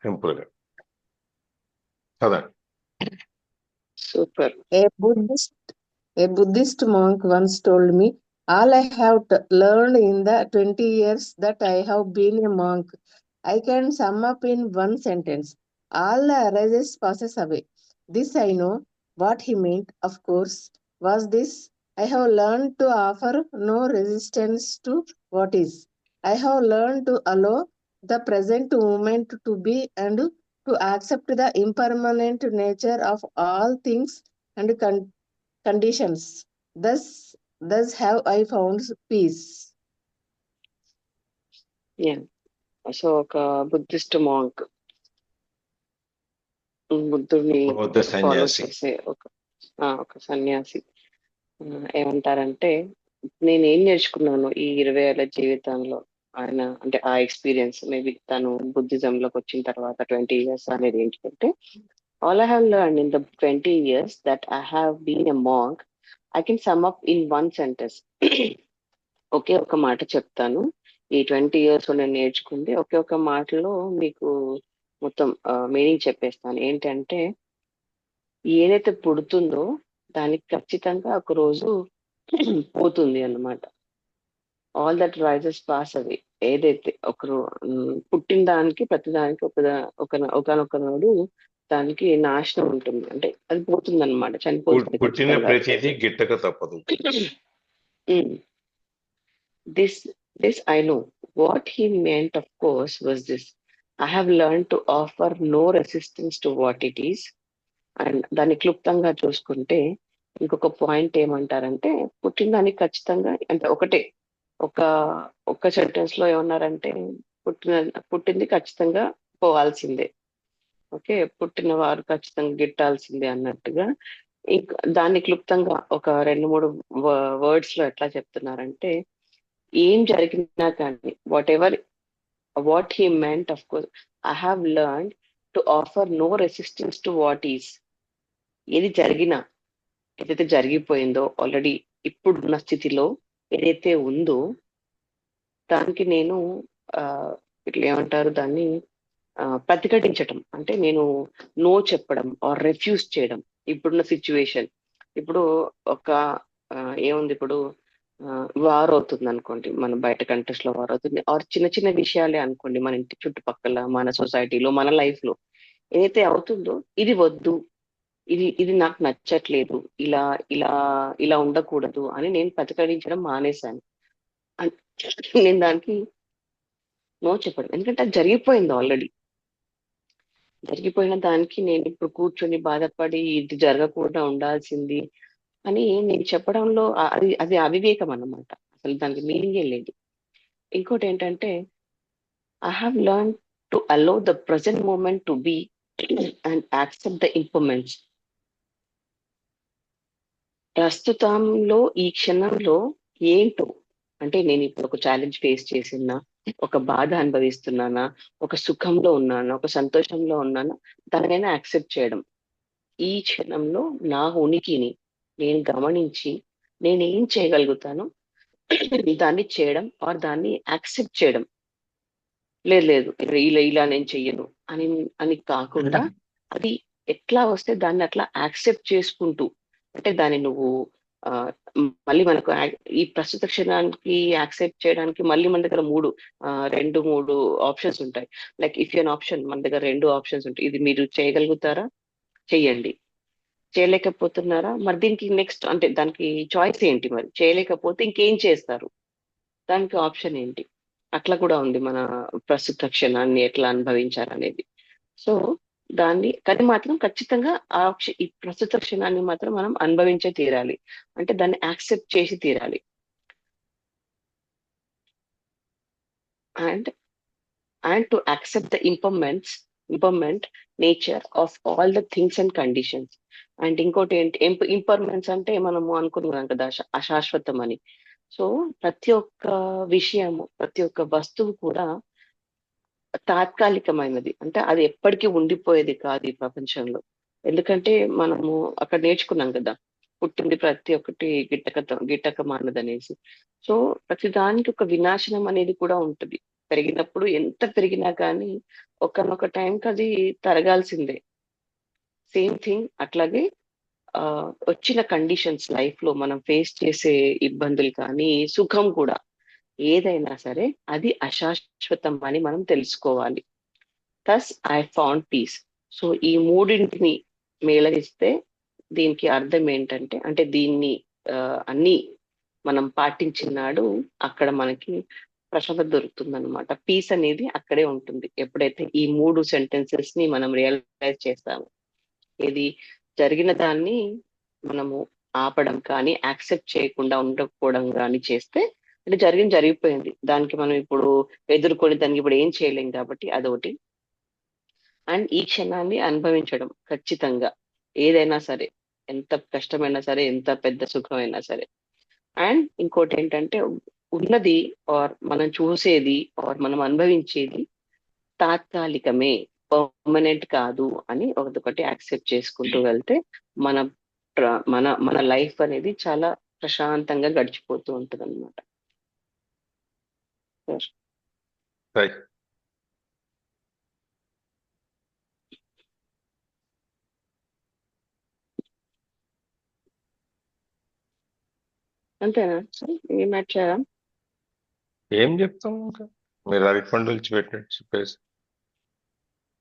సింపుల్ గా చదండి. Super. A Buddhist monk once told me, all I have learned in the 20 years that I have been a monk, I can sum up in one sentence. All the arises passes away. This I know. What he meant, of course, was this: I have learned to offer no resistance to what is. I have learned to allow the present moment to be and to accept the impermanent nature of all things and conditions. Thus have I found peace. So ఒక బుద్ధిస్ట్ మాంక్, బుద్ధుడిని బౌద్ధ ఫాలో సన్యాసి. చేసే ఒక సన్యాసి ఏమంటారంటే, నేనేం నేర్చుకున్నాను ఈ 20 ఏళ్ల జీవితంలో, ఆయన అంటే ఆ ఎక్స్పీరియన్స్ మేబీ తను బుద్ధిజం లోకి వచ్చిన తర్వాత 20 years అనేది ఏంటంటే, all I have learn in the 20 years that I have been a monk, I can sum up in one sentence. ఒకే ఒక మాట చెప్తాను. ఈ 20 years నేను నేర్చుకుంది ఒకే ఒక మాటలో మీకు మొత్తం మీనింగ్ చెప్పేస్తాను. ఏంటంటే, ఏదైతే పుడుతుందో దానికి ఖచ్చితంగా ఒక రోజు పోతుంది అన్నమాట. ఆల్ దట్ రైజెస్ పాస్ అవి. ఏదైతే ఒకరు పుట్టిన దానికి ప్రతిదానికి ఒకనొక నాడు దానికి నాశనం ఉంటుంది, అంటే అది పోతుంది అనమాట, చనిపోతుంది పుట్టిన ఖచ్చితంగా. ప్రతిదీ గిట్టక తప్పదు. this this I know. What he meant, of course, was this: I have learned to offer no resistance to what it is. And దాన్ని క్లుప్తంగా చూసుకుంటే ఇంకొక పాయింట్ ఏమంటారంటే, పుట్టిన దానికి ఖచ్చితంగా అంటే ఒకటే ఒక ఒక్క సెంటెన్స్ లో ఏమన్నారంటే, పుట్టింది ఖచ్చితంగా పోవాల్సిందే. ఓకే, పుట్టిన వారు ఖచ్చితంగా గిట్టాల్సిందే అన్నట్టుగా. ఇంకా దాన్ని క్లుప్తంగా ఒక 2-3 వర్డ్స్ లో ఎట్లా చెప్తున్నారంటే, ఏం జరిగినా కానీ what he meant, of course, I have learn to offer no resistance to what is. ఏది జరిగినా, ఏదైతే జరిగిపోయిందో ఆల్రెడీ, ఇప్పుడున్న స్థితిలో ఏదైతే ఉందో దానికి నేను ఇట్లా ఏమంటారు దాన్ని, ప్రతిఘటించటం అంటే నేను నో చెప్పడం ఆర్ రెఫ్యూజ్ చేయడం. ఇప్పుడున్న సిచ్యువేషన్, ఇప్పుడు ఒక ఏముంది, ఇప్పుడు వార్ అవుతుంది అనుకోండి, మన బయట కంట్రీస్ లో వార్ అవుతుంది, ఆర్ చిన్న చిన్న విషయాలే అనుకోండి, మన ఇంటి చుట్టుపక్కల, మన సొసైటీలో, మన లైఫ్ లో ఏదైతే అవుతుందో, ఇది వద్దు, ఇది నాకు నచ్చట్లేదు, ఇలా ఇలా ఇలా ఉండకూడదు అని నేను ప్రతిఘటించడం మానేశాను. నేను దానికి నో చెప్పడం, ఎందుకంటే అది జరిగిపోయింది ఆల్రెడీ. జరిగిపోయిన దానికి నేను ఇప్పుడు కూర్చొని బాధపడి ఇది జరగకుండా ఉండాల్సింది అని నేను చెప్పడంలో అది అవివేకం అన్నమాట. అసలు దానికి మీనింగే లేదు. ఇంకోటి ఏంటంటే, I have learn to allow the present moment to be and accept the improvements. ప్రస్తుతంలో ఈ క్షణంలో ఏంటో, అంటే నేను ఇప్పుడు ఒక ఛాలెంజ్ ఫేస్ చేసినా, ఒక బాధ అనుభవిస్తున్నానా, ఒక సుఖంలో ఉన్నానా, ఒక సంతోషంలో ఉన్నానా, దానినైనా యాక్సెప్ట్ చేయడం. ఈ క్షణంలో నా ఉనికిని నేను గమనించి నేనేం చేయగలుగుతానో దాన్ని చేయడం, ఆర్ దాన్ని యాక్సెప్ట్ చేయడం. లేదు ఇలా నేను చెయ్యను అని అని కాకుండా, అది ఎట్లా వస్తే దాన్ని అట్లా యాక్సెప్ట్ చేసుకుంటూ, అంటే దాన్ని నువ్వు మళ్ళీ మనకు ఈ ప్రస్తుత క్షణానికి యాక్సెప్ట్ చేయడానికి మళ్ళీ మన దగ్గర 2-3 ఆప్షన్స్ ఉంటాయి. లైక్ ఇఫ్ యూ ఆప్షన్, మన దగ్గర 2 ఆప్షన్స్ ఉంటాయి. ఇది మీరు చేయగలుగుతారా, చెయ్యండి. చేయలేకపోతున్నారా, మరి దీనికి నెక్స్ట్ అంటే దానికి చాయిస్ ఏంటి, మరి చేయలేకపోతే ఇంకేం చేస్తారు, దానికి ఆప్షన్ ఏంటి? అట్లా కూడా ఉంది మన ప్రస్తుత క్షణాన్ని ఎట్లా అనుభవించాలనేది. సో దాన్ని కానీ మాత్రం ఖచ్చితంగా ఈ ప్రస్తుత క్షణాన్ని మాత్రం మనం అనుభవించే తీరాలి, అంటే దాన్ని యాక్సెప్ట్ చేసి తీరాలి. And to accept the impermanent nature of all the things and conditions. And ఇంకోటి ఏంటి, ఇంపర్మెంట్స్ అంటే మనము అనుకున్నాం కదా అశాశ్వతం అని. సో ప్రతి ఒక్క విషయము, ప్రతి ఒక్క వస్తువు కూడా తాత్కాలికమైనది, అంటే అది ఎప్పటికీ ఉండిపోయేది కాదు ఈ ప్రపంచంలో. ఎందుకంటే మనము అక్కడ నేర్చుకున్నాం కదా, పుట్టింది ప్రతి ఒక్కటి గిట్టక మానదనేసి. సో ప్రతి దానికి ఒక వినాశనం అనేది కూడా ఉంటది. పెరిగినప్పుడు ఎంత పెరిగినా కానీ ఒకనొక టైంకి అది తరగాల్సిందే. సేమ్ థింగ్ అట్లాగే వచ్చిన కండిషన్స్, లైఫ్ లో మనం ఫేస్ చేసే ఇబ్బందులు కానీ సుఖం కూడా, ఏదైనా సరే అది అశాశ్వతం అని మనం తెలుసుకోవాలి. Thus I found peace. So ఈ మూడింటిని మేళవిస్తే దీనికి అర్థం ఏంటంటే, అంటే దీన్ని అన్ని మనం పాటించినాడు అక్కడ మనకి ప్రశాంతత దొరుకుతుంది అనమాట. పీస్ అనేది అక్కడే ఉంటుంది ఎప్పుడైతే ఈ 3 సెంటెన్సెస్ ని మనం రియలైజ్ చేస్తాము. ఇది జరిగిన దాన్ని మనము ఆపడం కానీ, యాక్సెప్ట్ చేయకుండా ఉండకపోవడం కానీ చేస్తే, అంటే జరిగిపోయింది, దానికి మనం ఇప్పుడు ఎదుర్కొని దానికి ఇప్పుడు ఏం చేయలేం కాబట్టి అదొకటి. అండ్ ఈ క్షణాన్ని అనుభవించడం ఖచ్చితంగా, ఏదైనా సరే, ఎంత కష్టమైనా సరే, ఎంత పెద్ద సుఖమైనా సరే. అండ్ ఇంకోటి ఏంటంటే, ఉన్నది ఆర్ మనం చూసేది ఆర్ మనం అనుభవించేది తాత్కాలికమే, పర్మనెంట్ కాదు అని ఒకటి యాక్సెప్ట్ చేసుకుంటూ వెళ్తే మన మన మన లైఫ్ అనేది చాలా ప్రశాంతంగా గడిచిపోతూ ఉంటుంది అనమాట. రైట్. అంతేనా సార్, ఏం నచ్చారా? ఏం చెప్తాం ఇంకా, మీరు అరటిపండు పెట్టినట్టు చెప్పేసి.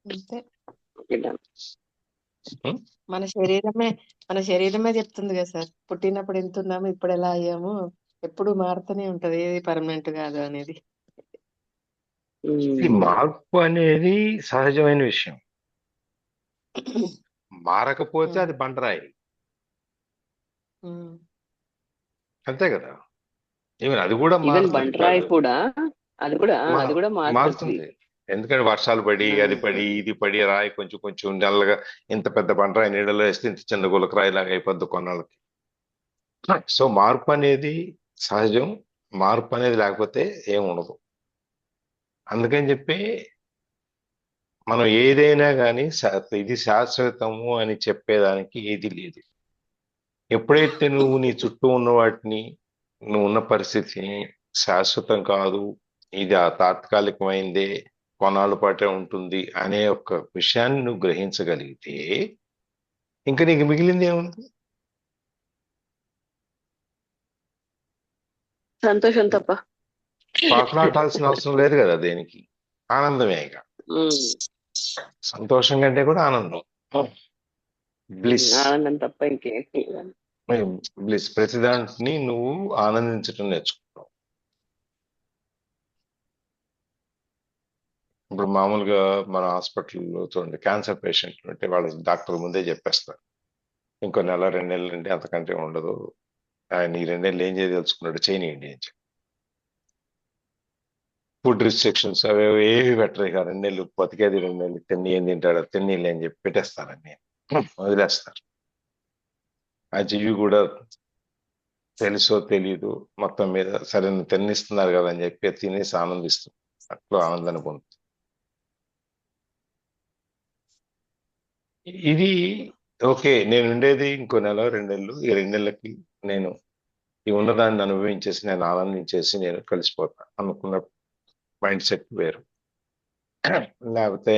అంతే, ఓకే, done. మన శరీరమే చెప్తుంది కదా సార్, పుట్టినప్పుడు ఎంత ఉన్నాము, ఇప్పుడు ఎలా అయ్యాము, ఎప్పుడు మారుతూనే ఉంటది, ఏది పర్మనెంట్ కాదు అనేది. ఈ మార్పు అనేది సహజమైన విషయం. మారకపోతే అది బండరాయి. అంతే కదా. ఈవెన్ అది కూడా ఈవెన్ మారుతుంది బండరాయి కాదు, కూడా అది కూడా మారుతుంది. మారుతుంది. ఎందుకంటే వర్షాలు పడి అది పడి ఇది పడి రాయి కొంచెం కొంచెం నల్లగా, ఇంత పెద్ద బండరాయి నీడలో వేస్తే ఇంత చిన్న గులకరాయి లాగా అయిపోద్ది కొన్నాళ్ళకి. సో మార్పు అనేది సహజం. మార్పు అనేది లేకపోతే ఏం ఉండదు. అందుకని చెప్పి మనం ఏదైనా కానీ ఇది శాశ్వతము అని చెప్పేదానికి ఏది లేదు. ఎప్పుడైతే నువ్వు నీ చుట్టూ ఉన్న వాటిని, నువ్వు ఉన్న పరిస్థితిని శాశ్వతం కాదు, ఇది ఆ తాత్కాలికమైందే, కొన్నాళ్ళ పాటే ఉంటుంది అనే ఒక విషయాన్ని నువ్వు గ్రహించగలిగితే ఇంకా నీకు మిగిలింది ఏముంది? సంతోషం తప్ప పాకులాటాల్సిన అవసరం లేదు కదా దేనికి. ఆనందమే ఇక. సంతోషం కంటే కూడా ఆనందం, బ్లిస్. ఆనందం తప్ప ఇంకే బ్లిస్. ప్రతి దాంట్ని నువ్వు ఆనందించడం నేర్చుకుంటావు. ఇప్పుడు మామూలుగా మన హాస్పిటల్లో చూడండి, క్యాన్సర్ పేషెంట్ అంటే వాళ్ళ డాక్టర్ ముందే చెప్పేస్తారు, ఇంకో నెల 2 నెలలు అంటే అంతకంటే ఉండదు, ఆయన ఈ 2 నెలలు ఏం చేయదలుచుకున్నాడు చేయనియండి అని చెప్పి. ఫుడ్ రిస్ట్రిక్షన్స్ అవి ఏవి పెట్టరు. ఇక 2 నెలలు బతికేది 2 నెలలు, తిని ఏం తింటాడు తిన్నీళ్ళు అని చెప్పి పెట్టేస్తారని వదిలేస్తారు. ఆ జీవి కూడా తెలుసో తెలియదు మొత్తం మీద సరే తిన్నిస్తున్నారు కదా అని చెప్పి తినేసి ఆనందిస్తుంది, అట్లా ఆనందాన్ని పొందుతుంది. ఇది ఓకే, నేను ఉండేది ఇంకో నెల 2 నెలలు, ఈ 2 నెలలకి నేను ఈ ఉన్నదాన్ని అనుభవించేసి నేను ఆనందించేసి నేను కలిసిపోతా అనుకున్న మైండ్ సెట్ వేరు. లేకపోతే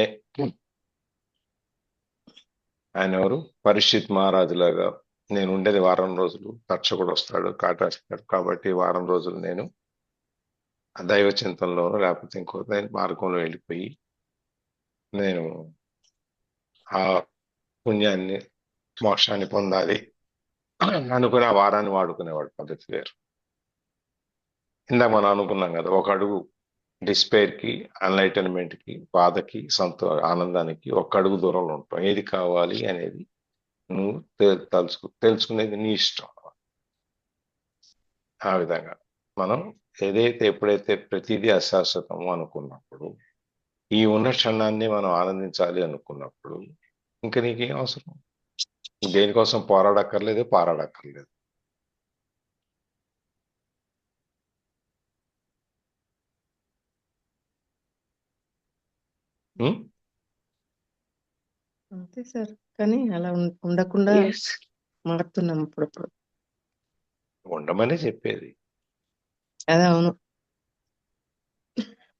ఆయన ఎవరు, పరీక్షిత్ మహారాజు లాగా నేను ఉండేది వారం రోజులు, తక్షకుడు వస్తాడు కాటేస్తాడు కాబట్టి వారం రోజులు నేను దైవ చింతనలోనూ లేకపోతే ఇంకో మార్గంలో వెళ్ళిపోయి నేను ఆ పుణ్యాన్ని మోక్షాన్ని పొందాలి అనుకుని ఆ వారాన్ని వాడుకునేవాడు పద్ధతి వేరు. ఇందాక మనం అనుకున్నాం కదా, ఒక అడుగు డిస్పైర్ కి, అన్లైటన్మెంట్ కి, బాధకి, ఆనందానికి ఒక అడుగు దూరంలో ఉంటాం. ఏది కావాలి అనేది నువ్వు తెలుసుకునేది నీ ఇష్టం. ఆ విధంగా మనం ఎప్పుడైతే ప్రతిదీ అశాశ్వతము అనుకున్నప్పుడు, ఈ ఉన్న క్షణాన్ని మనం ఆనందించాలి అనుకున్నప్పుడు ఇంకా నీకేం అవసరం? దేనికోసం పోరాడక్కర్లేదు, పారాడక్కర్లేదు. అంతే సార్, కానీ అలా ఉండకుండా మారుతున్నాం అప్పుడప్పుడు. ఉండమనే చెప్పేది. అదే అవును.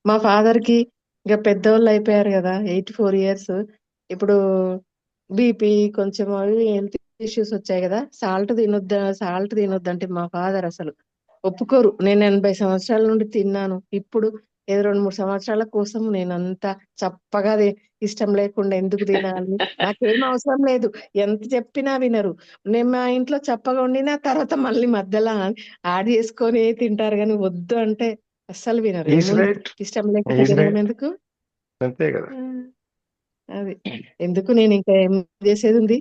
మా ఫాదర్ కి ఇంకా పెద్దోళ్ళు అయిపోయారు కదా, 84 years. ఇప్పుడు బీపీ కొంచెం అవి హెల్త్ ఇష్యూస్ వచ్చాయి కదా, సాల్ట్ తినొద్దు అంటే మా ఫాదర్ అసలు ఒప్పుకోరు. నేను 80 సంవత్సరాల నుండి తిన్నాను, ఇప్పుడు ఏదో 2-3 సంవత్సరాల కోసం నేను అంతా చప్పగా ఇష్టం లేకుండా ఎందుకు తినాలి, నాకేం అవసరం లేదు, ఎంత చెప్పినా వినరు. నేను మా ఇంట్లో చప్పగా వండినా తర్వాత మళ్ళీ మధ్యలో యాడ్ చేసుకొని తింటారు, కానీ వద్దు అంటే అస్సలు వినరు. ఇష్టం లేకుండా తినడం ఎందుకు? అంతే కదా. అది ఎందుకు, నేను ఇంకా ఏం చేసేది ఉంది,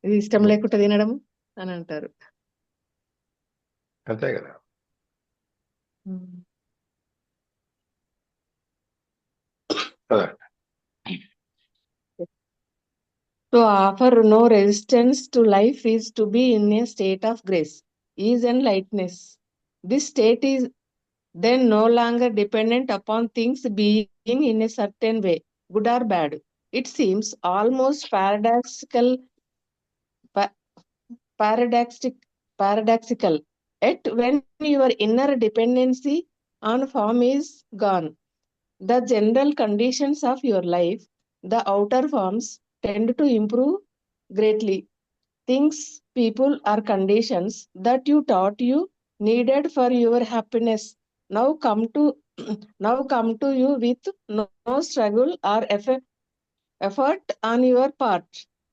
ఇది ఇష్టం లేకుండా తినడం అని అంటారు. అంతే కదా. To offer no resistance to life is to be in a state of grace, ease and lightness. This state is then no longer dependent upon things being in a certain way, good or bad. It seems almost paradoxical, yet when your inner dependency on form is gone, the general conditions of your life, the outer forms, tend to improve greatly. Things, people, or conditions that you thought you needed for your happiness now come to you with no struggle or effort on your part,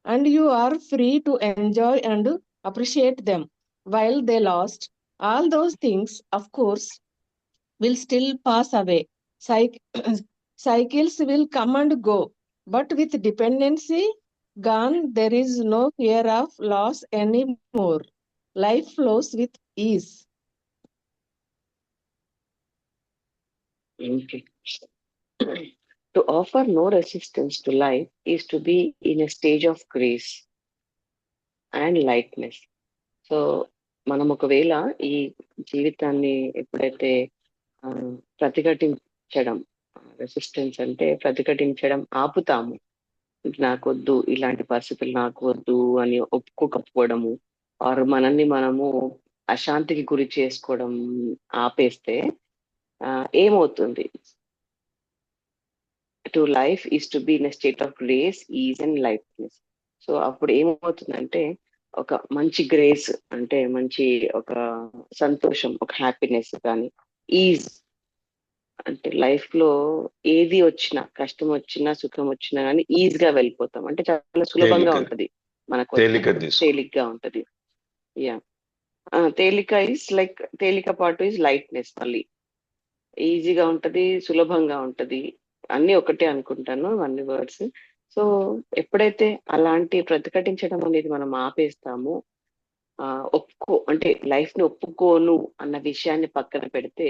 and you are free to enjoy and appreciate them while they last. All those things, of course, will still pass away. Cycles will come and go. But with dependency gone, there is no fear of loss anymore. Life flows with ease. Okay. To offer no resistance to life is to be in a stage of grace and lightness. So మనం ఒకవేళ ఈ జీవితాన్ని ఎప్పుడైతే ప్రతిఘటించడం, రెసిస్టెన్స్ అంటే ప్రతిఘటించడం ఆపుతాము, నాకొద్దు ఇలాంటి పరిస్థితులు నాకు వద్దు అని ఒప్పుకోకపోవడము, ఆర్ మనల్ని మనము అశాంతికి గురి చేసుకోవడం ఆపేస్తే ఏమవుతుంది? To life is to be in a state of grace, ease and lightness. So అప్పుడు ఏమవుతుందంటే ఒక మంచి గ్రేస్ అంటే మంచి ఒక సంతోషం, ఒక హ్యాపీనెస్ కానీ, ఈజ్ అంటే లైఫ్ లో ఏది వచ్చినా, కష్టం వచ్చినా సుఖం వచ్చినా కానీ ఈజ్ గా వెళ్ళిపోతాం. అంటే చాలా సులభంగా ఉంటది మనకు, తేలిగ్గా ఉంటది. యా, తేలిక ఇస్ లైక్, తేలిక పాటు ఇస్ లైట్నెస్. మళ్ళీ ఈజీగా ఉంటది, సులభంగా ఉంటది, అన్ని ఒకటే అనుకుంటాను, అన్ని వర్డ్స్. సో ఎప్పుడైతే అలాంటి ప్రతిఘటించడం అనేది మనం ఆపేస్తామో, అంటే లైఫ్ ని ఒప్పుకోను అన్న విషయాన్ని పక్కన పెడితే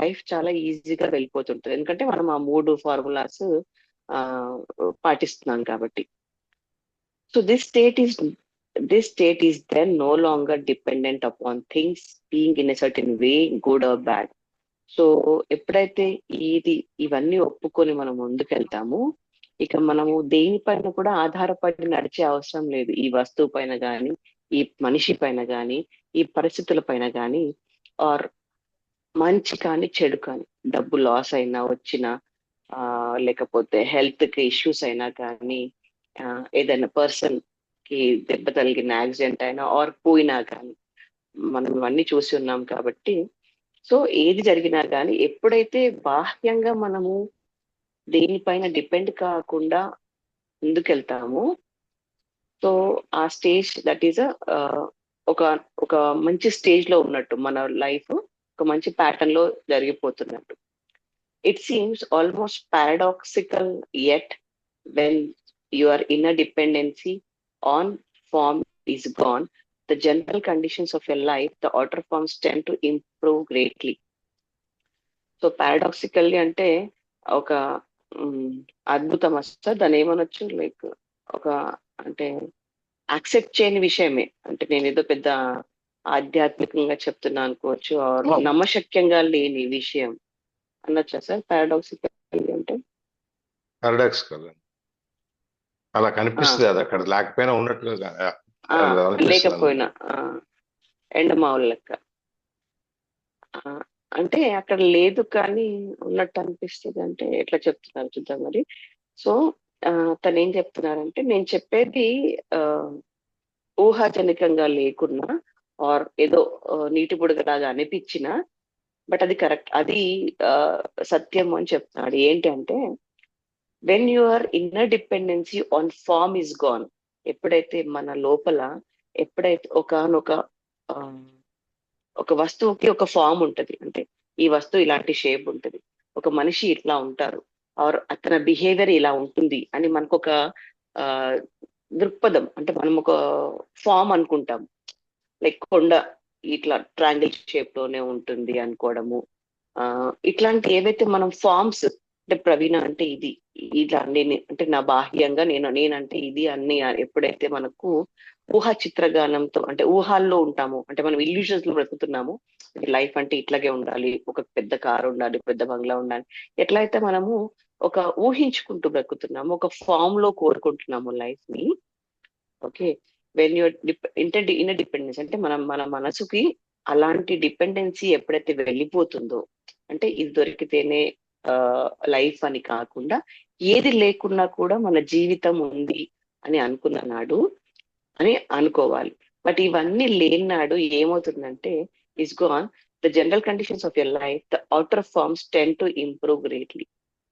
లైఫ్ చాలా ఈజీగా వెళ్ళిపోతుంటది. ఎందుకంటే మనం ఆ 3 ఫార్ములాస్ పాటిస్తున్నాం కాబట్టి. So this state is then no longer dependent upon things being in a certain way, good or bad. So ఎప్పుడైతే ఇవన్నీ ఒప్పుకొని మనం ముందుకెళ్తామో, ఇక మనము దేనిపైన కూడా ఆధారపడి నడిచే అవసరం లేదు. ఈ వస్తువు పైన కానీ, ఈ మనిషి పైన కానీ, ఈ పరిస్థితుల పైన కానీ, ఆర్ మంచి కానీ చెడు కానీ, డబ్బు లాస్ అయినా వచ్చినా, లేకపోతే హెల్త్ కి ఇష్యూస్ అయినా కానీ, ఏదైనా పర్సన్ కి దెబ్బ తగిలిన యాక్సిడెంట్ అయినా ఆర్ పోయినా కానీ, మనం ఇవన్నీ చూసి ఉన్నాం కాబట్టి. సో ఏది జరిగినా కానీ ఎప్పుడైతే బాహ్యంగా మనము దేనిపైన డిపెండ్ కాకుండా ముందుకెళ్తామో, సో ఆ స్టేజ్ దట్ ఈస్ ఒక మంచి స్టేజ్ లో ఉన్నట్టు, మన లైఫ్ ఒక మంచి ప్యాటర్న్ లో జరిగిపోతున్నట్టు. It seems almost paradoxical yet when your inner dependency on form is gone, the general conditions of your life, the outer forms tend to improve greatly. So paradoxically అంటే ఒక అద్భుతం వస్తుంది, దాని ఏమనొచ్చు, లైక్ ఒక అంటే యాక్సెప్ట్ చేయని విషయమే. అంటే నేను ఏదో పెద్ద ఆధ్యాత్మికంగా చెప్తున్నా అనుకోవచ్చు, నమ్మశక్యంగా లేని విషయం అనొచ్చా సార్ పారాడాక్సికల్లీ అంటే? పారాడాక్సికల్ అలా కనిపిస్తుంది, అది అక్కడ లేకపోయినా ఉన్నట్టుగా లేకపోయినా ఎండమావుల లెక్క, అంటే అక్కడ లేదు కానీ ఉన్నట్టు అనిపిస్తుంది. అంటే ఎట్లా చెప్తున్నారు చూద్దాం మరి. సో తను ఏం చెప్తున్నారంటే, నేను చెప్పేది ఊహాజనికంగా లేకున్నా ఆర్ ఏదో నీటి బుడగలాగా అనిపించినా, బట్ అది కరెక్ట్, అది సత్యం అని చెప్తున్నాడు. ఏంటి అంటే, when your inner dependency on form is gone, ఎప్పుడైతే మన లోపల ఎప్పుడైతే ఒక వస్తువుకి ఒక ఫామ్ ఉంటది, అంటే ఈ వస్తువు ఇలాంటి షేప్ ఉంటది, ఒక మనిషి ఇట్లా ఉంటారు, ఆర్ అతని బిహేవియర్ ఇలా ఉంటుంది అని మనకు ఒక దృక్పథం, అంటే మనం ఒక ఫామ్ అనుకుంటాం, లైక్ కొండ ఇట్లా ట్రయాంగిల్ షేప్ లోనే ఉంటుంది అనుకోవడము. ఇట్లాంటి ఏవైతే మనం ఫార్మ్స్, అంటే ప్రవీణ అంటే ఇది, ఇట్లా అంటే నా బాహ్యంగా నేనంటే ఇది అన్ని ఎప్పుడైతే మనకు ఊహా చిత్రగానంతో, అంటే ఊహాల్లో ఉంటాము, అంటే మనం ఇల్యూషన్స్ లో బ్రతుకుతున్నాము, లైఫ్ అంటే ఇట్లాగే ఉండాలి, ఒక పెద్ద కారు ఉండాలి, పెద్ద బంగ్లా ఉండాలి, ఎట్లయితే మనము ఒక ఊహించుకుంటూ బ్రతుకుతున్నాము, ఒక ఫామ్ లో కోరుకుంటున్నాము లైఫ్ ని. Okay, when your inner dependence అంటే మన మనసుకి అలాంటి డిపెండెన్సీ ఎప్పుడైతే వెళ్ళిపోతుందో, అంటే ఇది దొరికితేనే లైఫ్ అని కాకుండా ఏది లేకున్నా కూడా మన జీవితం ఉంది అని అనుకున్నాడు అని అనుకోవాలి. బట్ ఇవన్నీ లేనాడు ఏమవుతుందంటే, is gone the general conditions of your life, the outer forms tend to improve greatly.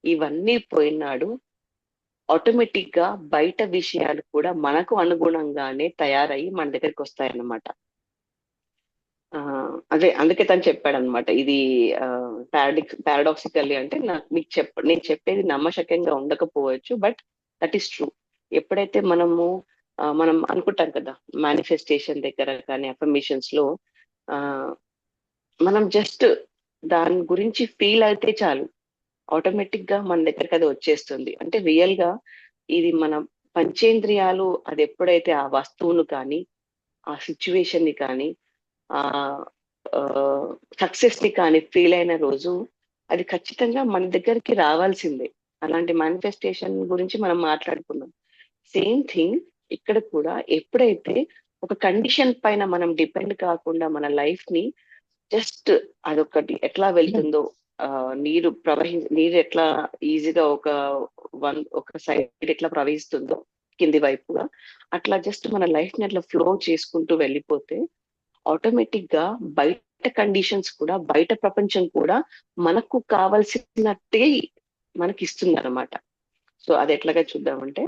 ఇవన్నీ పోయినాడు ఆటోమేటిక్ గా బయట విషయాలు కూడా మనకు అనుగుణంగానే తయారయ్యి మన దగ్గరికి వస్తాయన్నమాట. ఆ, అదే అందుకే తను చెప్పాడు అనమాట. ఇది పారాడాక్సికల్లీ అంటే నేను చెప్పేది నమ్మశక్యంగా ఉండకపోవచ్చు, బట్ దట్ ఈస్ ట్రూ. ఎప్పుడైతే మనం అనుకుంటాం కదా, మేనిఫెస్టేషన్ దగ్గర కానీ అఫర్మేషన్స్ లో ఆ మనం జస్ట్ దాని గురించి ఫీల్ అయితే చాలు, ఆటోమేటిక్ గా మన దగ్గరికి అది వచ్చేస్తుంది. అంటే రియల్ గా ఇది మన పంచేంద్రియాలు అది ఎప్పుడైతే ఆ వస్తువును కానీ ఆ సిచ్యువేషన్ ని కానీ ఆ సక్సెస్ ని కానీ ఫీల్ అయిన రోజు అది ఖచ్చితంగా మన దగ్గరికి రావాల్సిందే. అలాంటి మేనిఫెస్టేషన్ గురించి మనం మాట్లాడుకున్నాం. సేమ్ థింగ్ ఇక్కడ కూడా, ఎప్పుడైతే ఒక కండిషన్ పైన మనం డిపెండ్ కాకుండా మన లైఫ్ ని జస్ట్ అదొకటి ఎట్లా వెళ్తుందో, నీరు ఎట్లా ఈజీగా ఒక సైడ్ ఎట్లా ప్రవహిస్తుందో కింది వైపుగా, అట్లా జస్ట్ మన లైఫ్ ని అట్లా ఫ్లో చేసుకుంటూ వెళ్ళిపోతే ఆటోమేటిక్ గా బయట కండిషన్స్ కూడా, బయట ప్రపంచం కూడా మనకు కావలసినట్టే మనకి ఇస్తుంది అనమాట. సో అది ఎట్లాగా చూద్దామంటే,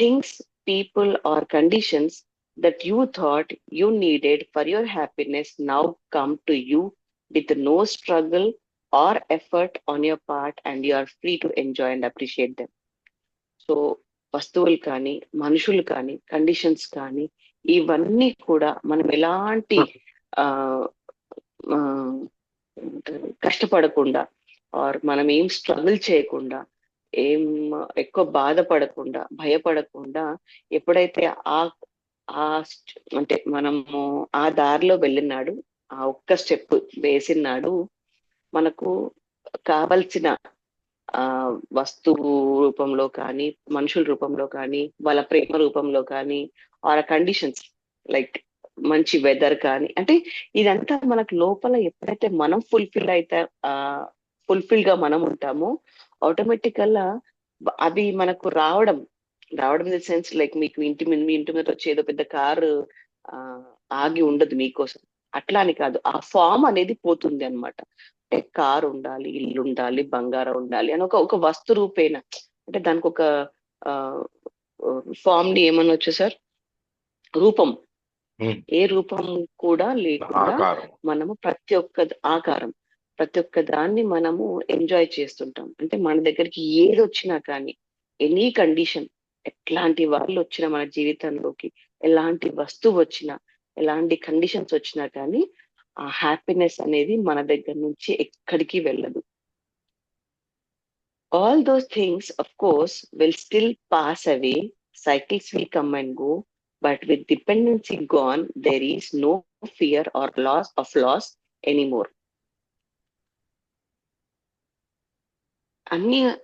things, people or conditions that you thought you needed for your happiness now come to you with no struggle or effort on your part, and you are free to enjoy and appreciate them. So వస్తువులు కానీ, మనుషులు కానీ, కండిషన్స్ కానీ, ఇవన్నీ కూడా మనం ఎలాంటి ఆ ఆ, కష్టపడకుండా ఆర్ మనం ఏం స్ట్రగుల్ చేయకుండా, ఏం ఎక్కువ బాధపడకుండా, భయపడకుండా, ఎప్పుడైతే ఆ ఆ అంటే మనము ఆ దారిలో వెళ్ళినాడు, ఆ ఒక్క స్టెప్ వేసినాడు, మనకు కావలసిన ఆ వస్తువు రూపంలో కానీ, మనుషుల రూపంలో కానీ, వాళ్ళ ప్రేమ రూపంలో కానీ, ఆర్ కండిషన్స్ లైక్ మంచి వెదర్ కానీ, అంటే ఇదంతా మనకు లోపల ఎప్పుడైతే మనం ఫుల్ఫిల్ గా మనం ఉంటామో, ఆటోమేటికల్గా అవి మనకు రావడం ఇన్ ద సెన్స్, లైక్ మీ ఇంటి మీద వచ్చి ఏదో పెద్ద కారు ఆగి ఉండదు మీకోసం. అట్లా అని కాదు, ఆ ఫామ్ అనేది పోతుంది అనమాట. అంటే కారు ఉండాలి, ఇల్లు ఉండాలి, బంగారం ఉండాలి అని ఒక వస్తు రూపేణ, అంటే దానికి ఒక ఫామ్ ని ఏమనొచ్చు సార్, రూపం. ఏ రూపం కూడా లేకుండా ఆకారం. మనము ప్రతి ఒక్క దాన్ని మనము ఎంజాయ్ చేస్తుంటాం. అంటే మన దగ్గరికి ఏది వచ్చినా కానీ, ఎనీ కండిషన్, ఎట్లాంటి వాళ్ళు వచ్చినా మన జీవితంలోకి, ఎలాంటి వస్తువు వచ్చినా, ఎలాంటి కండిషన్స్ వచ్చినా కానీ, ఆ హ్యాపీనెస్ అనేది మన దగ్గర నుంచి ఎక్కడికి వెళ్ళదు. All those things, of course, will still pass away. Cycles will come and go, but with dependency gone, there is no fear or loss anymore.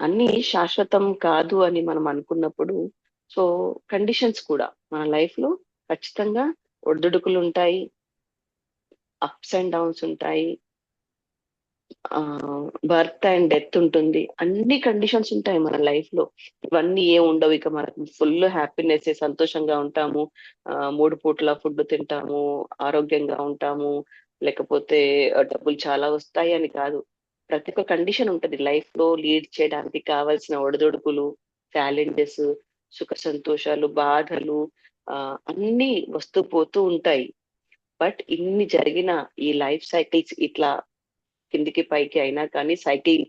అన్ని శాశ్వతం కాదు అని మనం అనుకున్నప్పుడు, సో కండిషన్స్ కూడా మన లైఫ్ లో ఖచ్చితంగా ఒడిదుడుకులు ఉంటాయి, అప్స్ అండ్ డౌన్స్ ఉంటాయి, బర్త్ అండ్ డెత్ ఉంటుంది, అన్ని కండిషన్స్ ఉంటాయి మన లైఫ్ లో. ఇవన్నీ ఏం ఉండవు. ఇక మనకు ఫుల్ హ్యాపీనెస్, సంతోషంగా ఉంటాము, 3 పూట్ల ఫుడ్ తింటాము, ఆరోగ్యంగా ఉంటాము, లేకపోతే డబ్బులు చాలా వస్తాయి అని కాదు. ప్రతి ఒక్క కండిషన్ ఉంటుంది లైఫ్ లో. లీడ్ చేయడానికి కావాల్సిన ఒడిదొడుకులు, ఛాలెంజెస్, సుఖ సంతోషాలు, బాధలు అన్ని వస్తూ పోతూ ఉంటాయి. బట్ ఇన్ని జరిగిన ఈ లైఫ్ సైకిల్స్ ఇట్లా కిందికి పైకి అయినా కానీ, సైకిల్